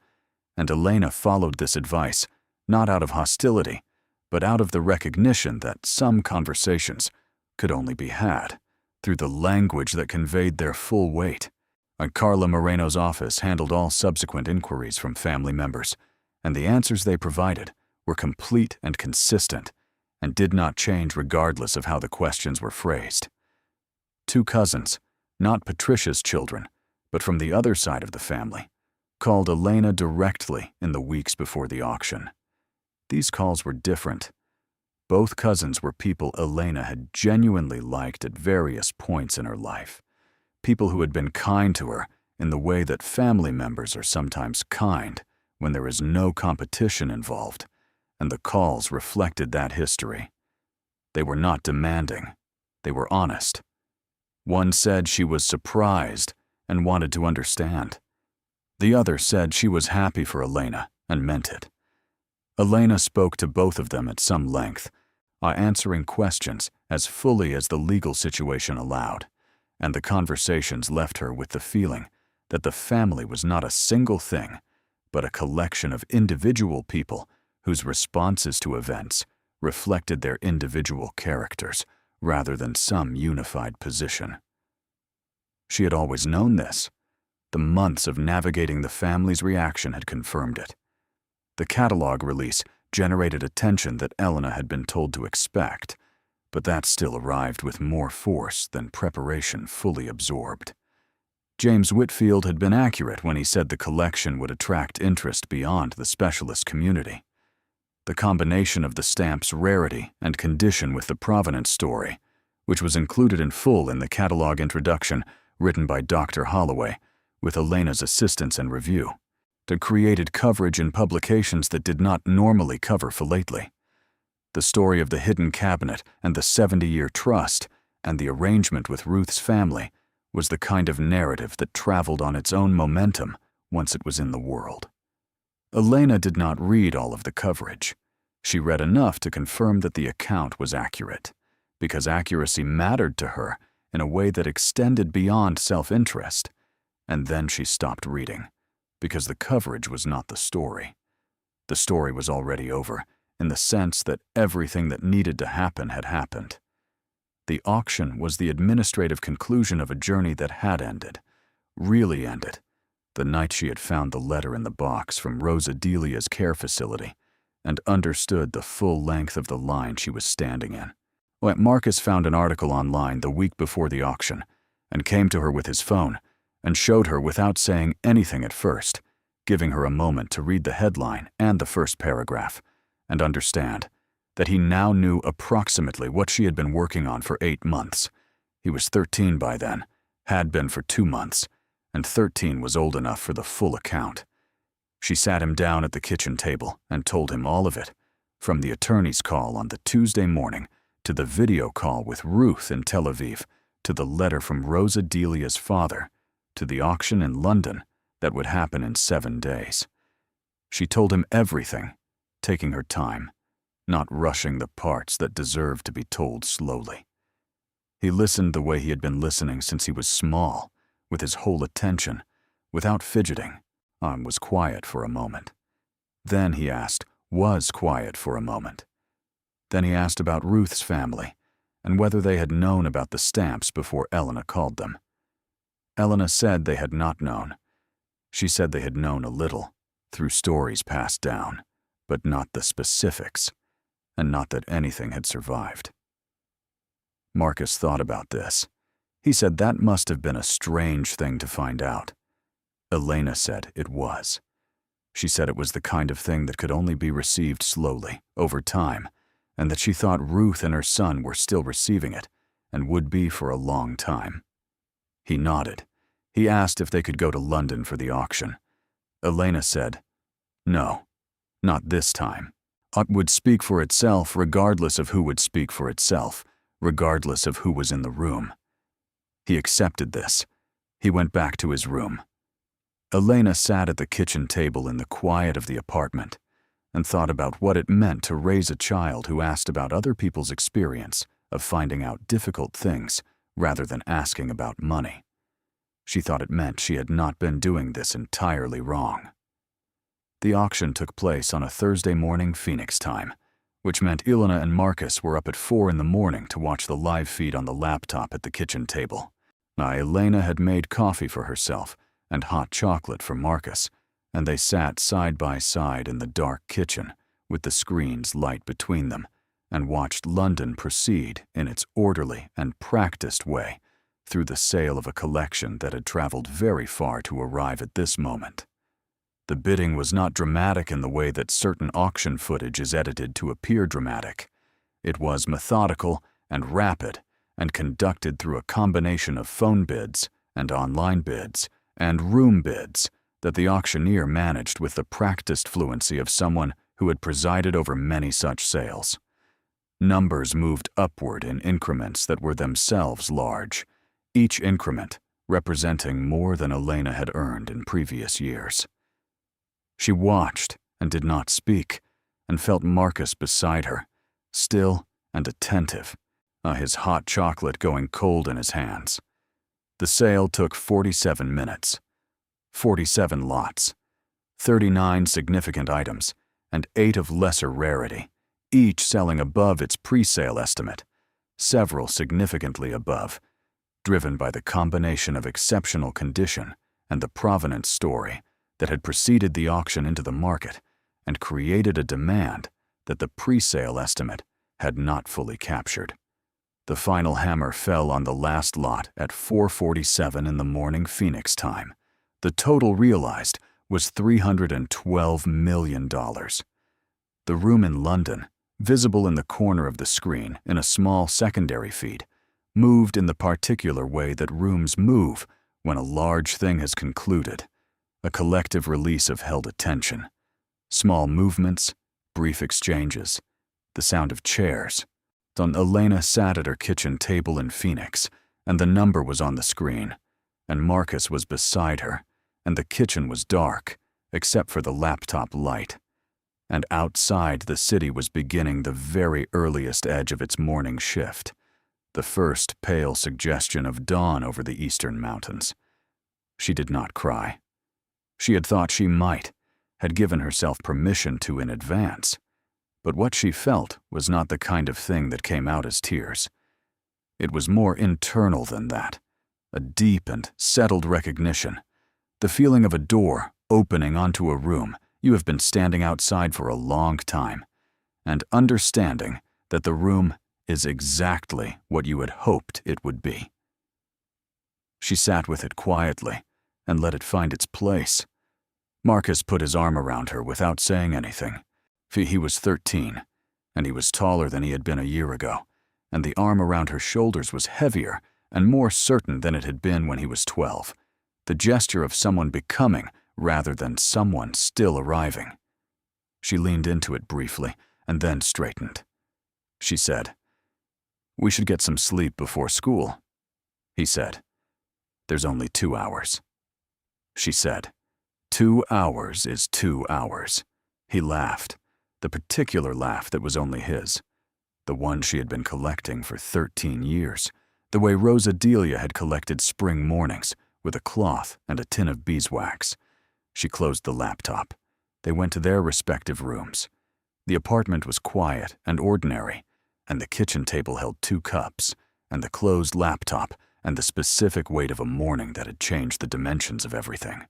Speaker 1: and Elena followed this advice, not out of hostility, but out of the recognition that some conversations could only be had through the language that conveyed their full weight. And Carla Moreno's office handled all subsequent inquiries from family members, and the answers they provided were complete and consistent, and did not change regardless of how the questions were phrased. Two cousins, not Patricia's children, but from the other side of the family, called Elena directly in the weeks before the auction. These calls were different. Both cousins were people Elena had genuinely liked at various points in her life, people who had been kind to her in the way that family members are sometimes kind when there is no competition involved, and the calls reflected that history. They were not demanding. They were honest. One said she was surprised and wanted to understand. The other said she was happy for Elena and meant it. Elena spoke to both of them at some length, answering questions as fully as the legal situation allowed, and the conversations left her with the feeling that the family was not a single thing, but a collection of individual people whose responses to events reflected their individual characters rather than some unified position. She had always known this. The months of navigating the family's reaction had confirmed it. The catalog release generated attention that Elena had been told to expect, but that still arrived with more force than preparation fully absorbed. James Whitfield had been accurate when he said the collection would attract interest beyond the specialist community. The combination of the stamp's rarity and condition with the provenance story, which was included in full in the catalog introduction written by Dr. Holloway, with Elena's assistance and review, that created coverage in publications that did not normally cover philately. The story of the hidden cabinet and the 70-year trust and the arrangement with Ruth's family was the kind of narrative that traveled on its own momentum once it was in the world. Elena did not read all of the coverage. She read enough to confirm that the account was accurate, because accuracy mattered to her in a way that extended beyond self-interest, and then she stopped reading, because the coverage was not the story. The story was already over, in the sense that everything that needed to happen had happened. The auction was the administrative conclusion of a journey that had ended, really ended, the night she had found the letter in the box from Rosa Delia's care facility and understood the full length of the line she was standing in. Marcus found an article online the week before the auction and came to her with his phone and showed her without saying anything at first, giving her a moment to read the headline and the first paragraph and understand that he now knew approximately what she had been working on for 8 months. He was 13 by then, had been for 2 months, and 13 was old enough for the full account. She sat him down at the kitchen table and told him all of it, from the attorney's call on the Tuesday morning to the video call with Ruth in Tel Aviv, to the letter from Rosa Delia's father, to the auction in London that would happen in 7 days. She told him everything, taking her time, not rushing the parts that deserved to be told slowly. He listened the way he had been listening since he was small, with his whole attention, without fidgeting, was quiet for a moment. Then he asked, was quiet for a moment. Then he asked about Ruth's family, and whether they had known about the stamps before Elena called them. Elena said they had not known. She said they had known a little, through stories passed down, but not the specifics, and not that anything had survived. Marcus thought about this. He said that must have been a strange thing to find out. Elena said it was. She said it was the kind of thing that could only be received slowly, over time, and that she thought Ruth and her son were still receiving it, and would be for a long time. He nodded. He asked if they could go to London for the auction. Elena said, no, not this time. It would speak for itself regardless of who would speak for itself, regardless of who was in the room. He accepted this. He went back to his room. Elena sat at the kitchen table in the quiet of the apartment and thought about what it meant to raise a child who asked about other people's experience of finding out difficult things rather than asking about money. She thought it meant she had not been doing this entirely wrong. The auction took place on a Thursday morning Phoenix time, which meant Elena and Marcus were up at 4 in the morning to watch the live feed on the laptop at the kitchen table. Elena had made coffee for herself and hot chocolate for Marcus, and they sat side by side in the dark kitchen with the screen's light between them and watched London proceed in its orderly and practiced way through the sale of a collection that had traveled very far to arrive at this moment. The bidding was not dramatic in the way that certain auction footage is edited to appear dramatic. It was methodical and rapid and conducted through a combination of phone bids and online bids and room bids that the auctioneer managed with the practiced fluency of someone who had presided over many such sales. Numbers moved upward in increments that were themselves large, each increment representing more than Elena had earned in previous years. She watched and did not speak, and felt Marcus beside her, still and attentive, his hot chocolate going cold in his hands. The sale took 47 minutes, 47 lots, 39 significant items, and 8 of lesser rarity, each selling above its pre-sale estimate, several significantly above, driven by the combination of exceptional condition and the provenance story that had preceded the auction into the market and created a demand that the pre-sale estimate had not fully captured. The final hammer fell on the last lot at 4:47 in the morning Phoenix time. The total realized was $312 million. The room in London, visible in the corner of the screen in a small secondary feed, moved in the particular way that rooms move when a large thing has concluded, a collective release of held attention. Small movements, brief exchanges, the sound of chairs. Elena sat at her kitchen table in Phoenix, and the number was on the screen, and Marcus was beside her, and the kitchen was dark, except for the laptop light. And outside, the city was beginning the very earliest edge of its morning shift, the first pale suggestion of dawn over the eastern mountains. She did not cry. She had thought she might, had given herself permission to in advance. But what she felt was not the kind of thing that came out as tears. It was more internal than that, a deep and settled recognition, the feeling of a door opening onto a room you have been standing outside for a long time, and understanding that the room is exactly what you had hoped it would be. She sat with it quietly and let it find its place. Marcus put his arm around her without saying anything. He was 13, and he was taller than he had been a year ago, and the arm around her shoulders was heavier and more certain than it had been when he was 12, the gesture of someone becoming rather than someone still arriving. She leaned into it briefly and then straightened. She said, "We should get some sleep before school," he said. "There's only 2 hours." She said, "2 hours is 2 hours." He laughed, the particular laugh that was only his, the one she had been collecting for 13 years, the way Rosa Delia had collected spring mornings with a cloth and a tin of beeswax. She closed the laptop. They went to their respective rooms. The apartment was quiet and ordinary, and the kitchen table held 2 cups, and the closed laptop, and the specific weight of a morning that had changed the dimensions of everything.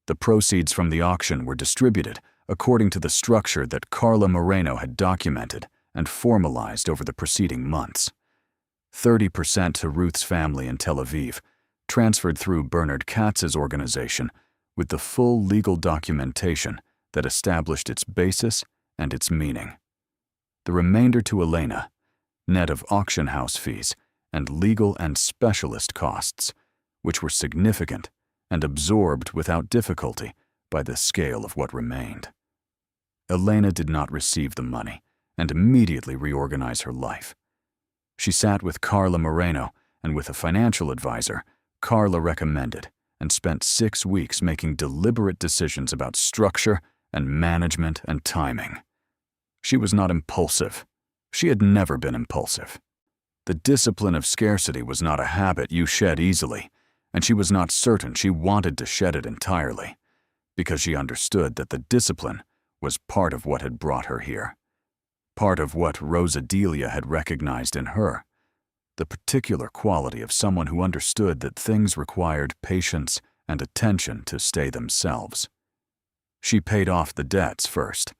Speaker 1: The proceeds from the auction were distributed according to the structure that Carla Moreno had documented and formalized over the preceding months. 30% to Ruth's family in Tel Aviv, transferred through Bernard Katz's organization with the full legal documentation that established its basis and its meaning. The remainder to Elena, net of auction house fees and legal and specialist costs, which were significant and absorbed without difficulty by the scale of what remained. Elena did not receive the money and immediately reorganize her life. She sat with Carla Moreno and with a financial advisor Carla recommended and spent 6 weeks making deliberate decisions about structure and management and timing. She was not impulsive. She had never been impulsive. The discipline of scarcity was not a habit you shed easily, and she was not certain she wanted to shed it entirely, because she understood that the discipline was part of what had brought her here, part of what Rosa Delia had recognized in her, the particular quality of someone who understood that things required patience and attention to stay themselves. She paid off the debts first,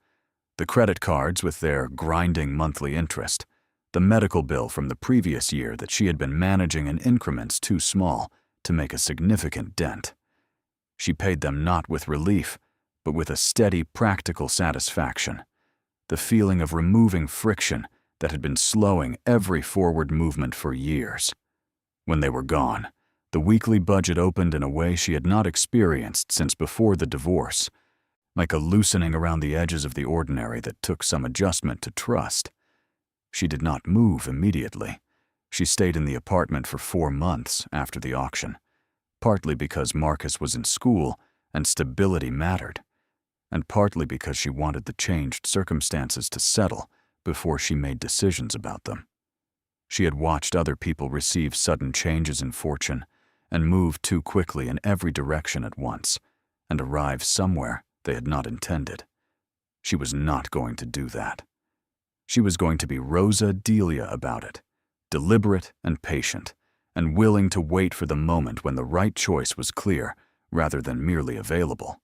Speaker 1: The credit cards with their grinding monthly interest, the medical bill from the previous year that she had been managing in increments too small to make a significant dent. She paid them not with relief, but with a steady, practical satisfaction, the feeling of removing friction that had been slowing every forward movement for years. When they were gone, the weekly budget opened in a way she had not experienced since before the divorce, like a loosening around the edges of the ordinary that took some adjustment to trust. She did not move immediately. She stayed in the apartment for 4 months after the auction, partly because Marcus was in school and stability mattered, and partly because she wanted the changed circumstances to settle before she made decisions about them. She had watched other people receive sudden changes in fortune and move too quickly in every direction at once and arrive somewhere they had not intended. She was not going to do that. She was going to be Rosa Delia about it, deliberate and patient, and willing to wait for the moment when the right choice was clear rather than merely available.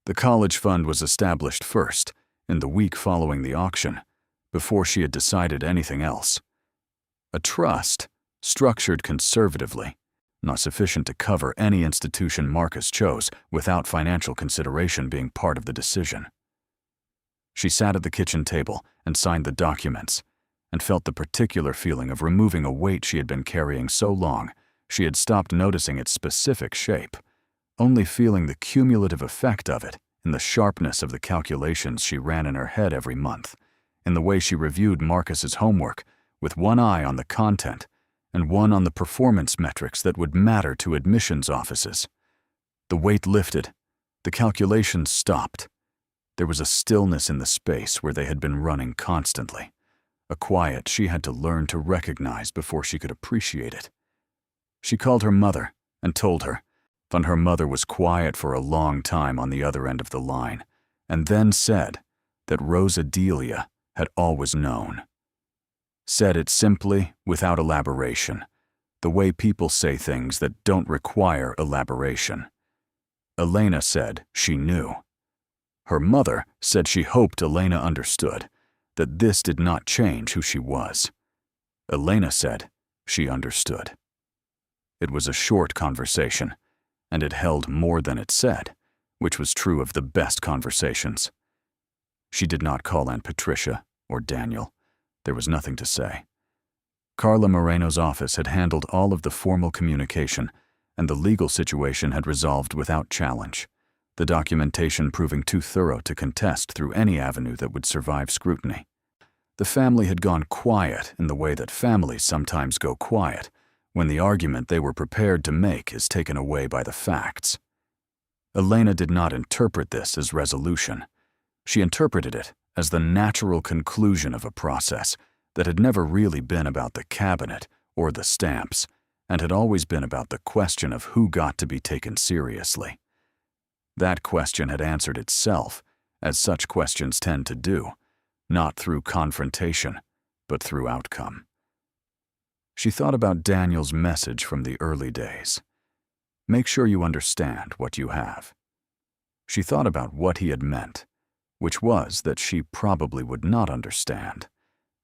Speaker 1: The college fund was established first, in the week following the auction, before she had decided anything else. A trust, structured conservatively, not sufficient to cover any institution Marcus chose without financial consideration being part of the decision. She sat at the kitchen table and signed the documents, and felt the particular feeling of removing a weight she had been carrying so long she had stopped noticing its specific shape, only feeling the cumulative effect of it in the sharpness of the calculations she ran in her head every month, in the way she reviewed Marcus's homework with one eye on the content and one on the performance metrics that would matter to admissions offices. The weight lifted. The calculations stopped. There was a stillness in the space where they had been running constantly, a quiet she had to learn to recognize before she could appreciate it. She called her mother and told her, and her mother was quiet for a long time on the other end of the line, and then said that Rosa Delia had always known. Said it simply, without elaboration, the way people say things that don't require elaboration. Elena said she knew. Her mother said she hoped Elena understood, that this did not change who she was. Elena said she understood. It was a short conversation, and it held more than it said, which was true of the best conversations. She did not call Aunt Patricia or Daniel. There was nothing to say. Carla Moreno's office had handled all of the formal communication, and the legal situation had resolved without challenge, the documentation proving too thorough to contest through any avenue that would survive scrutiny. The family had gone quiet in the way that families sometimes go quiet when the argument they were prepared to make is taken away by the facts. Elena did not interpret this as resolution. She interpreted it as the natural conclusion of a process that had never really been about the cabinet or the stamps, and had always been about the question of who got to be taken seriously. That question had answered itself, as such questions tend to do, not through confrontation, but through outcome. She thought about Daniel's message from the early days. Make sure you understand what you have. She thought about what he had meant, which was that she probably would not understand,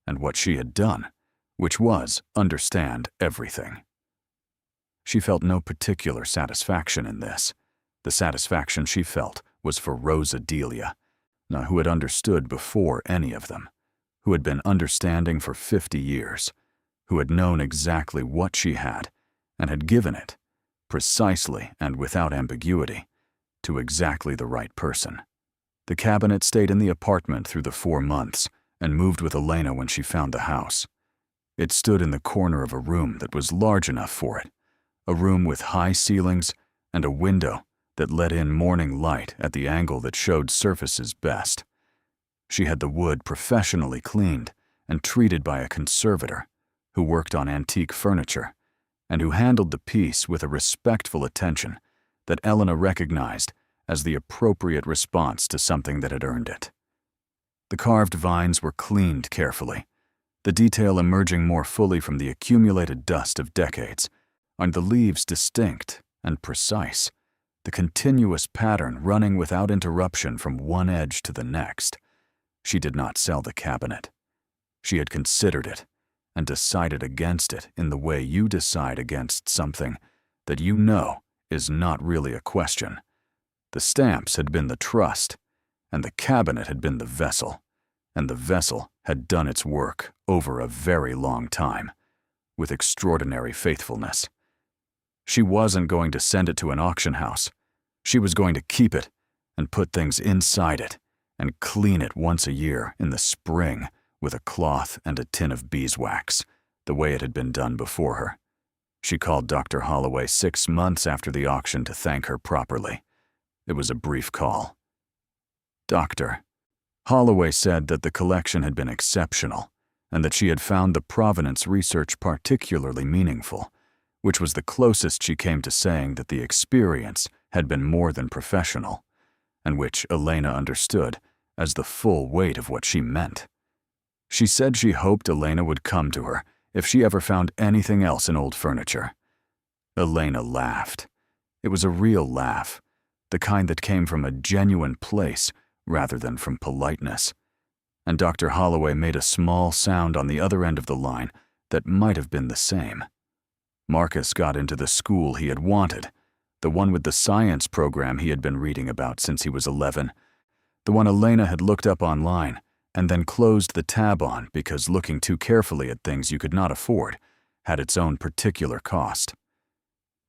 Speaker 1: and what she had done, which was understand everything. She felt no particular satisfaction in this. The satisfaction she felt was for Rosa Delia, who had understood before any of them, who had been understanding for 50 years, who had known exactly what she had and had given it, precisely and without ambiguity, to exactly the right person. The cabinet stayed in the apartment through the 4 months and moved with Elena when she found the house. It stood in the corner of a room that was large enough for it, a room with high ceilings and a window that let in morning light at the angle that showed surfaces best. She had the wood professionally cleaned and treated by a conservator who worked on antique furniture and who handled the piece with a respectful attention that Elena recognized as the appropriate response to something that had earned it. The carved vines were cleaned carefully, the detail emerging more fully from the accumulated dust of decades, and the leaves distinct and precise, the continuous pattern running without interruption from one edge to the next. She did not sell the cabinet. She had considered it and decided against it in the way you decide against something that you know is not really a question. The stamps had been the trust, and the cabinet had been the vessel, and the vessel had done its work over a very long time, with extraordinary faithfulness. She wasn't going to send it to an auction house. She was going to keep it and put things inside it and clean it once a year in the spring with a cloth and a tin of beeswax, the way it had been done before her. She called Dr. Holloway 6 months after the auction to thank her properly. It was a brief call. Doctor, Holloway said that the collection had been exceptional and that she had found the provenance research particularly meaningful, which was the closest she came to saying that the experience had been more than professional, and which Elena understood as the full weight of what she meant. She said she hoped Elena would come to her if she ever found anything else in old furniture. Elena laughed. It was a real laugh, the kind that came from a genuine place rather than from politeness. And Dr. Holloway made a small sound on the other end of the line that might have been the same. Marcus got into the school he had wanted, the one with the science program he had been reading about since he was 11, the one Elena had looked up online and then closed the tab on because looking too carefully at things you could not afford had its own particular cost.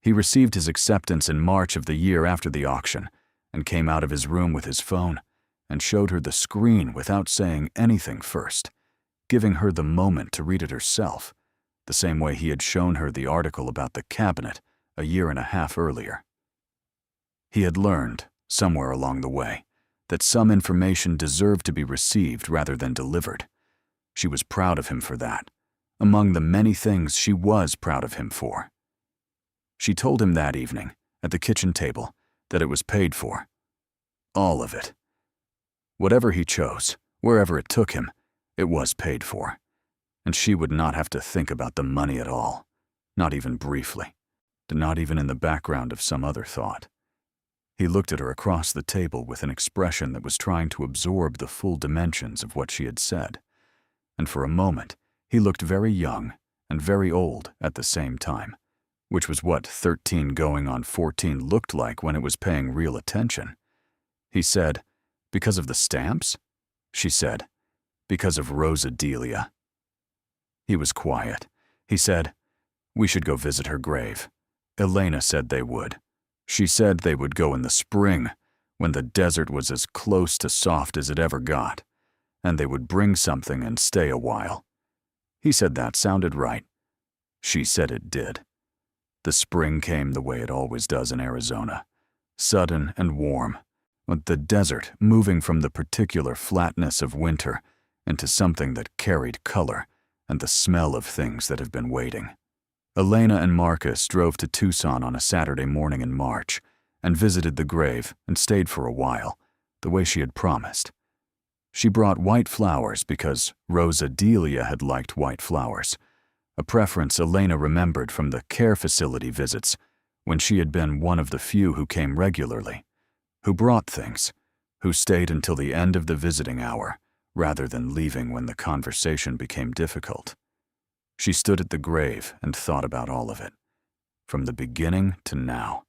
Speaker 1: He received his acceptance in March of the year after the auction and came out of his room with his phone and showed her the screen without saying anything first, giving her the moment to read it herself, the same way he had shown her the article about the cabinet a year and a half earlier. He had learned, somewhere along the way, that some information deserved to be received rather than delivered. She was proud of him for that, among the many things she was proud of him for. She told him that evening, at the kitchen table, that it was paid for. All of it. Whatever he chose, wherever it took him, it was paid for. And she would not have to think about the money at all, not even briefly, not even in the background of some other thought. He looked at her across the table with an expression that was trying to absorb the full dimensions of what she had said. And for a moment, he looked very young and very old at the same time, which was what 13 going on 14 looked like when it was paying real attention. He said, "Because of the stamps?" She said, "Because of Rosa Delia." He was quiet. He said, "We should go visit her grave." Elena said they would. She said they would go in the spring, when the desert was as close to soft as it ever got, and they would bring something and stay a while. He said that sounded right. She said it did. The spring came the way it always does in Arizona, sudden and warm, with the desert moving from the particular flatness of winter into something that carried color and the smell of things that have been waiting. Elena and Marcus drove to Tucson on a Saturday morning in March and visited the grave and stayed for a while, the way she had promised. She brought white flowers because Rosa Delia had liked white flowers, a preference Elena remembered from the care facility visits when she had been one of the few who came regularly, who brought things, who stayed until the end of the visiting hour rather than leaving when the conversation became difficult. She stood at the grave and thought about all of it, from the beginning to now,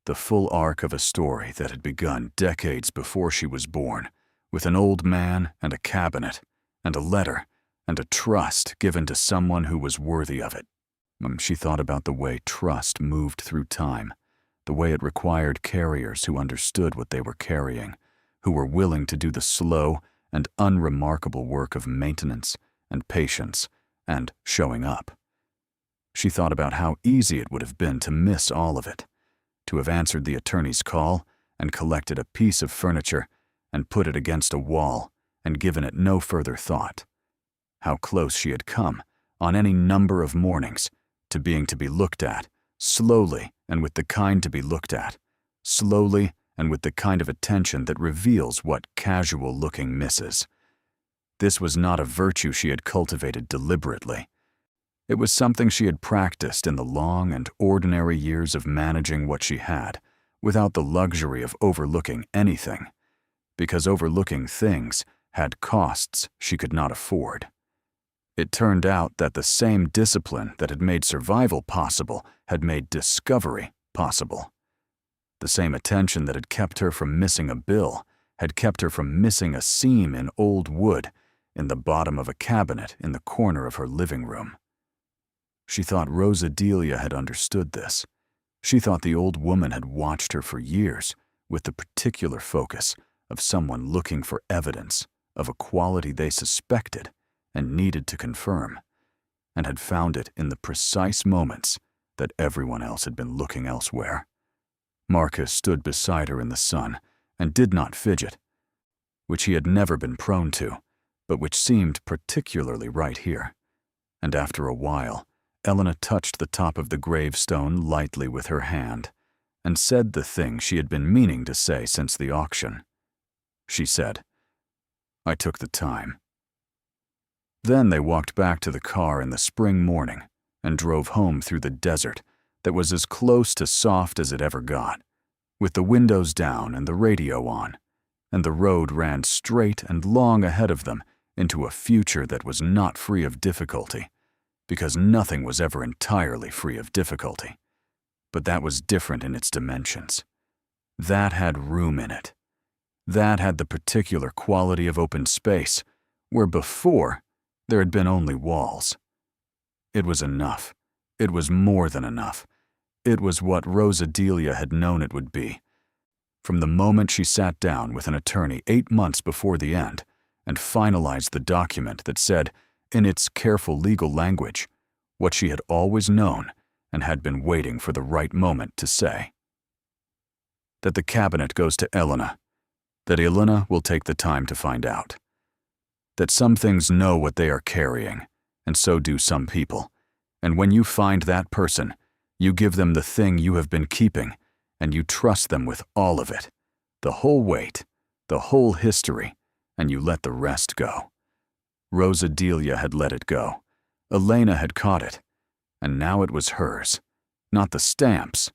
Speaker 1: the full arc of a story that had begun decades before she was born, with an old man and a cabinet and a letter and a trust given to someone who was worthy of it. She thought about the way trust moved through time, the way it required carriers who understood what they were carrying, who were willing to do the slow and unremarkable work of maintenance and patience and showing up. She thought about how easy it would have been to miss all of it, to have answered the attorney's call and collected a piece of furniture and put it against a wall and given it no further thought. How close she had come, on any number of mornings, to being to be looked at, slowly and with the kind to be looked at, slowly and with the kind of attention that reveals what casual looking misses. This was not a virtue she had cultivated deliberately. It was something she had practiced in the long and ordinary years of managing what she had, without the luxury of overlooking anything, because overlooking things had costs she could not afford. It turned out that the same discipline that had made survival possible had made discovery possible. The same attention that had kept her from missing a bill had kept her from missing a seam in old wood in the bottom of a cabinet in the corner of her living room. She thought Rosadelia had understood this. She thought the old woman had watched her for years with the particular focus of someone looking for evidence of a quality they suspected and needed to confirm, and had found it in the precise moments that everyone else had been looking elsewhere. Marcus stood beside her in the sun and did not fidget, which he had never been prone to, but which seemed particularly right here. And after a while, Elena touched the top of the gravestone lightly with her hand and said the thing she had been meaning to say since the auction. She said, "I took the time." Then they walked back to the car in the spring morning and drove home through the desert that was as close to soft as it ever got, with the windows down and the radio on, and the road ran straight and long ahead of them into a future that was not free of difficulty, because nothing was ever entirely free of difficulty. But that was different in its dimensions. That had room in it. That had the particular quality of open space, where before there had been only walls. It was enough. It was more than enough. It was what Rosadelia had known it would be. From the moment she sat down with an attorney 8 months before the end and finalized the document that said, in its careful legal language, what she had always known and had been waiting for the right moment to say. That the cabinet goes to Elena. That Elena will take the time to find out. That some things know what they are carrying, and so do some people. And when you find that person, you give them the thing you have been keeping, and you trust them with all of it, the whole weight, the whole history, and you let the rest go. Rosadelia had let it go. Elena had caught it, and now it was hers, not the stamps.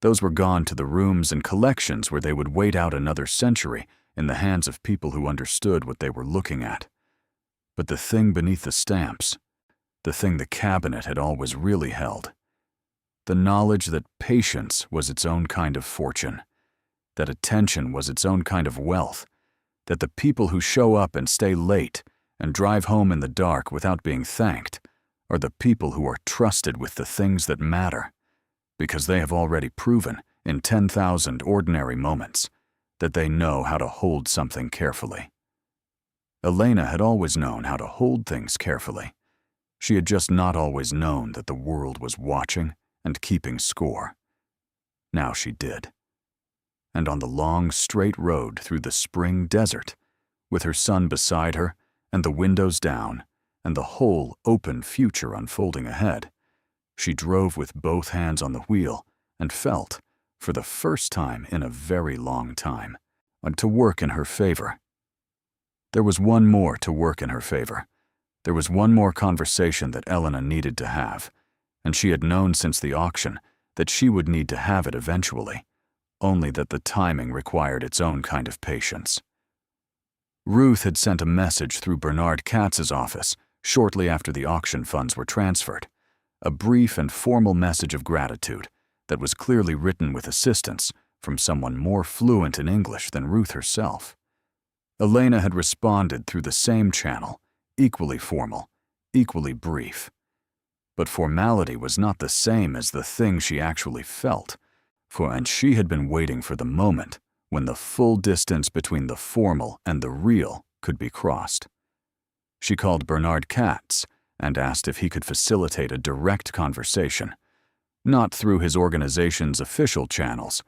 Speaker 1: Those were gone to the rooms and collections where they would wait out another century in the hands of people who understood what they were looking at. But the thing beneath the stamps, the thing the cabinet had always really held, the knowledge that patience was its own kind of fortune, that attention was its own kind of wealth, that the people who show up and stay late and drive home in the dark without being thanked are the people who are trusted with the things that matter, because they have already proven in 10,000 ordinary moments that they know how to hold something carefully. Elena had always known how to hold things carefully. She had just not always known that the world was watching and keeping score. Now she did. And on the long, straight road through the spring desert, with her son beside her and the windows down and the whole open future unfolding ahead, she drove with both hands on the wheel and felt, for the first time in a very long time, to work in her favor. There was one more to work in her favor. There was one more conversation that Elena needed to have, and she had known since the auction that she would need to have it eventually, only that the timing required its own kind of patience. Ruth had sent a message through Bernard Katz's office shortly after the auction funds were transferred, a brief and formal message of gratitude that was clearly written with assistance from someone more fluent in English than Ruth herself. Elena had responded through the same channel, equally formal, equally brief. But formality was not the same as the thing she actually felt, and she had been waiting for the moment when the full distance between the formal and the real could be crossed. She called Bernard Katz and asked if he could facilitate a direct conversation, not through his organization's official channels,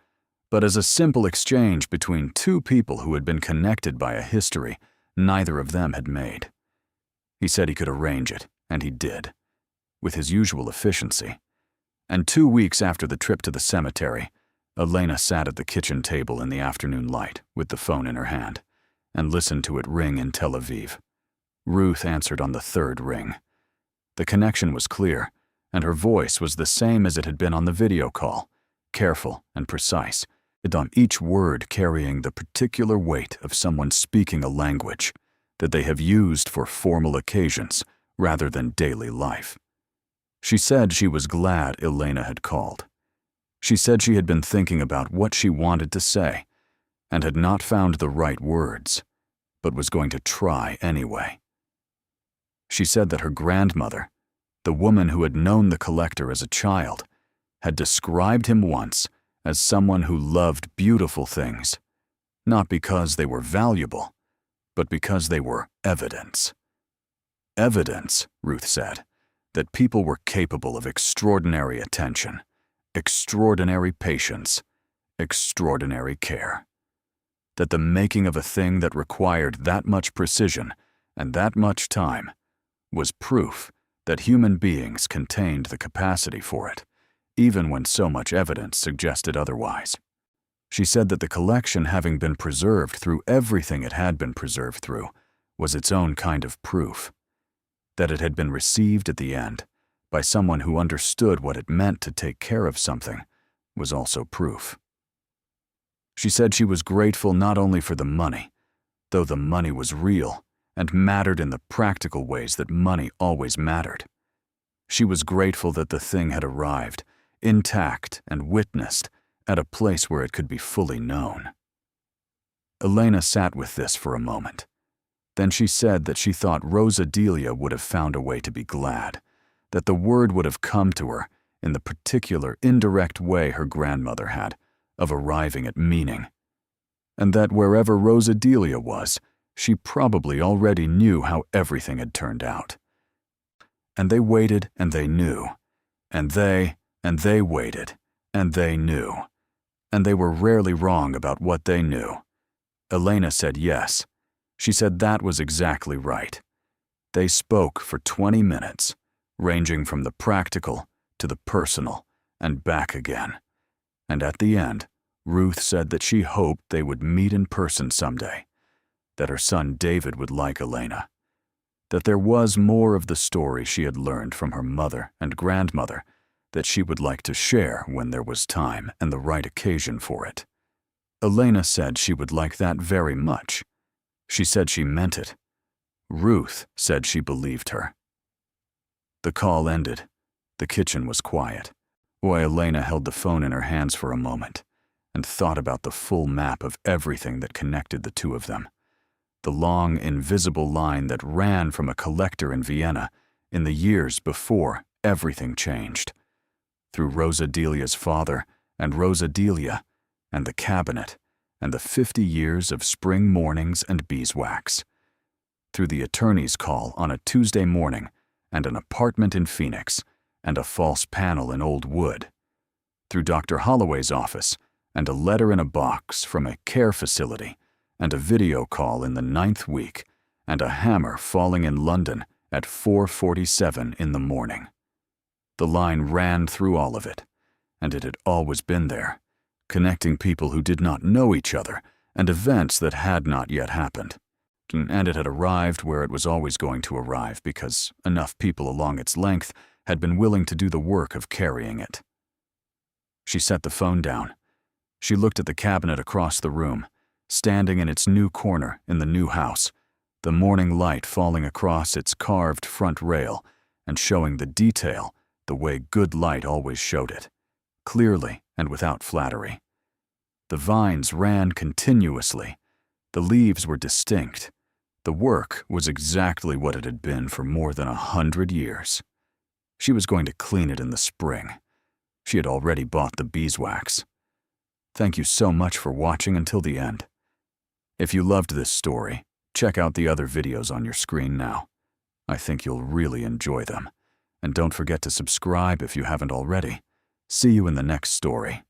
Speaker 1: but as a simple exchange between two people who had been connected by a history neither of them had made. He said he could arrange it, and he did, with his usual efficiency. And 2 weeks after the trip to the cemetery, Elena sat at the kitchen table in the afternoon light with the phone in her hand and listened to it ring in Tel Aviv. Ruth answered on the 3rd ring. The connection was clear, and her voice was the same as it had been on the video call, careful and precise, on each word carrying the particular weight of someone speaking a language that they have used for formal occasions rather than daily life. She said she was glad Elena had called. She said she had been thinking about what she wanted to say and had not found the right words, but was going to try anyway. She said that her grandmother, the woman who had known the collector as a child, had described him once as someone who loved beautiful things, not because they were valuable, but because they were evidence. Evidence, Ruth said, that people were capable of extraordinary attention, extraordinary patience, extraordinary care. That the making of a thing that required that much precision and that much time was proof that human beings contained the capacity for it, even when so much evidence suggested otherwise. She said that the collection, having been preserved through everything it had been preserved through, was its own kind of proof. That it had been received at the end by someone who understood what it meant to take care of something was also proof. She said she was grateful not only for the money, though the money was real and mattered in the practical ways that money always mattered. She was grateful that the thing had arrived, intact and witnessed, at a place where it could be fully known. Elena sat with this for a moment. Then she said that she thought Rosa Delia would have found a way to be glad, that the word would have come to her in the particular indirect way her grandmother had of arriving at meaning, and that wherever Rosa Delia was, she probably already knew how everything had turned out. And they waited and they knew, and they waited and they knew, and they were rarely wrong about what they knew. Elena said yes. She said that was exactly right. They spoke for 20 minutes, ranging from the practical to the personal and back again. And at the end, Ruth said that she hoped they would meet in person someday, that her son David would like Elena, that there was more of the story she had learned from her mother and grandmother that she would like to share when there was time and the right occasion for it. Elena said she would like that very much. She said she meant it. Ruth said she believed her. The call ended. The kitchen was quiet, while Elena held the phone in her hands for a moment and thought about the full map of everything that connected the two of them. The long, invisible line that ran from a collector in Vienna in the years before everything changed, through Rosa Delia's father and Rosa Delia and the cabinet and the 50 years of spring mornings and beeswax, through the attorney's call on a Tuesday morning and an apartment in Phoenix and a false panel in old wood, through Dr. Holloway's office and a letter in a box from a care facility and a video call in the 9th week and a hammer falling in London at 4:47 in the morning. The line ran through all of it, and it had always been there, connecting people who did not know each other and events that had not yet happened. And it had arrived where it was always going to arrive because enough people along its length had been willing to do the work of carrying it. She set the phone down. She looked at the cabinet across the room, standing in its new corner in the new house, the morning light falling across its carved front rail and showing the detail the way good light always showed it, clearly and without flattery. The vines ran continuously. The leaves were distinct. The work was exactly what it had been for more than 100 years. She was going to clean it in the spring. She had already bought the beeswax. Thank you so much for watching until the end. If you loved this story, check out the other videos on your screen now. I think you'll really enjoy them. And don't forget to subscribe if you haven't already. See you in the next story.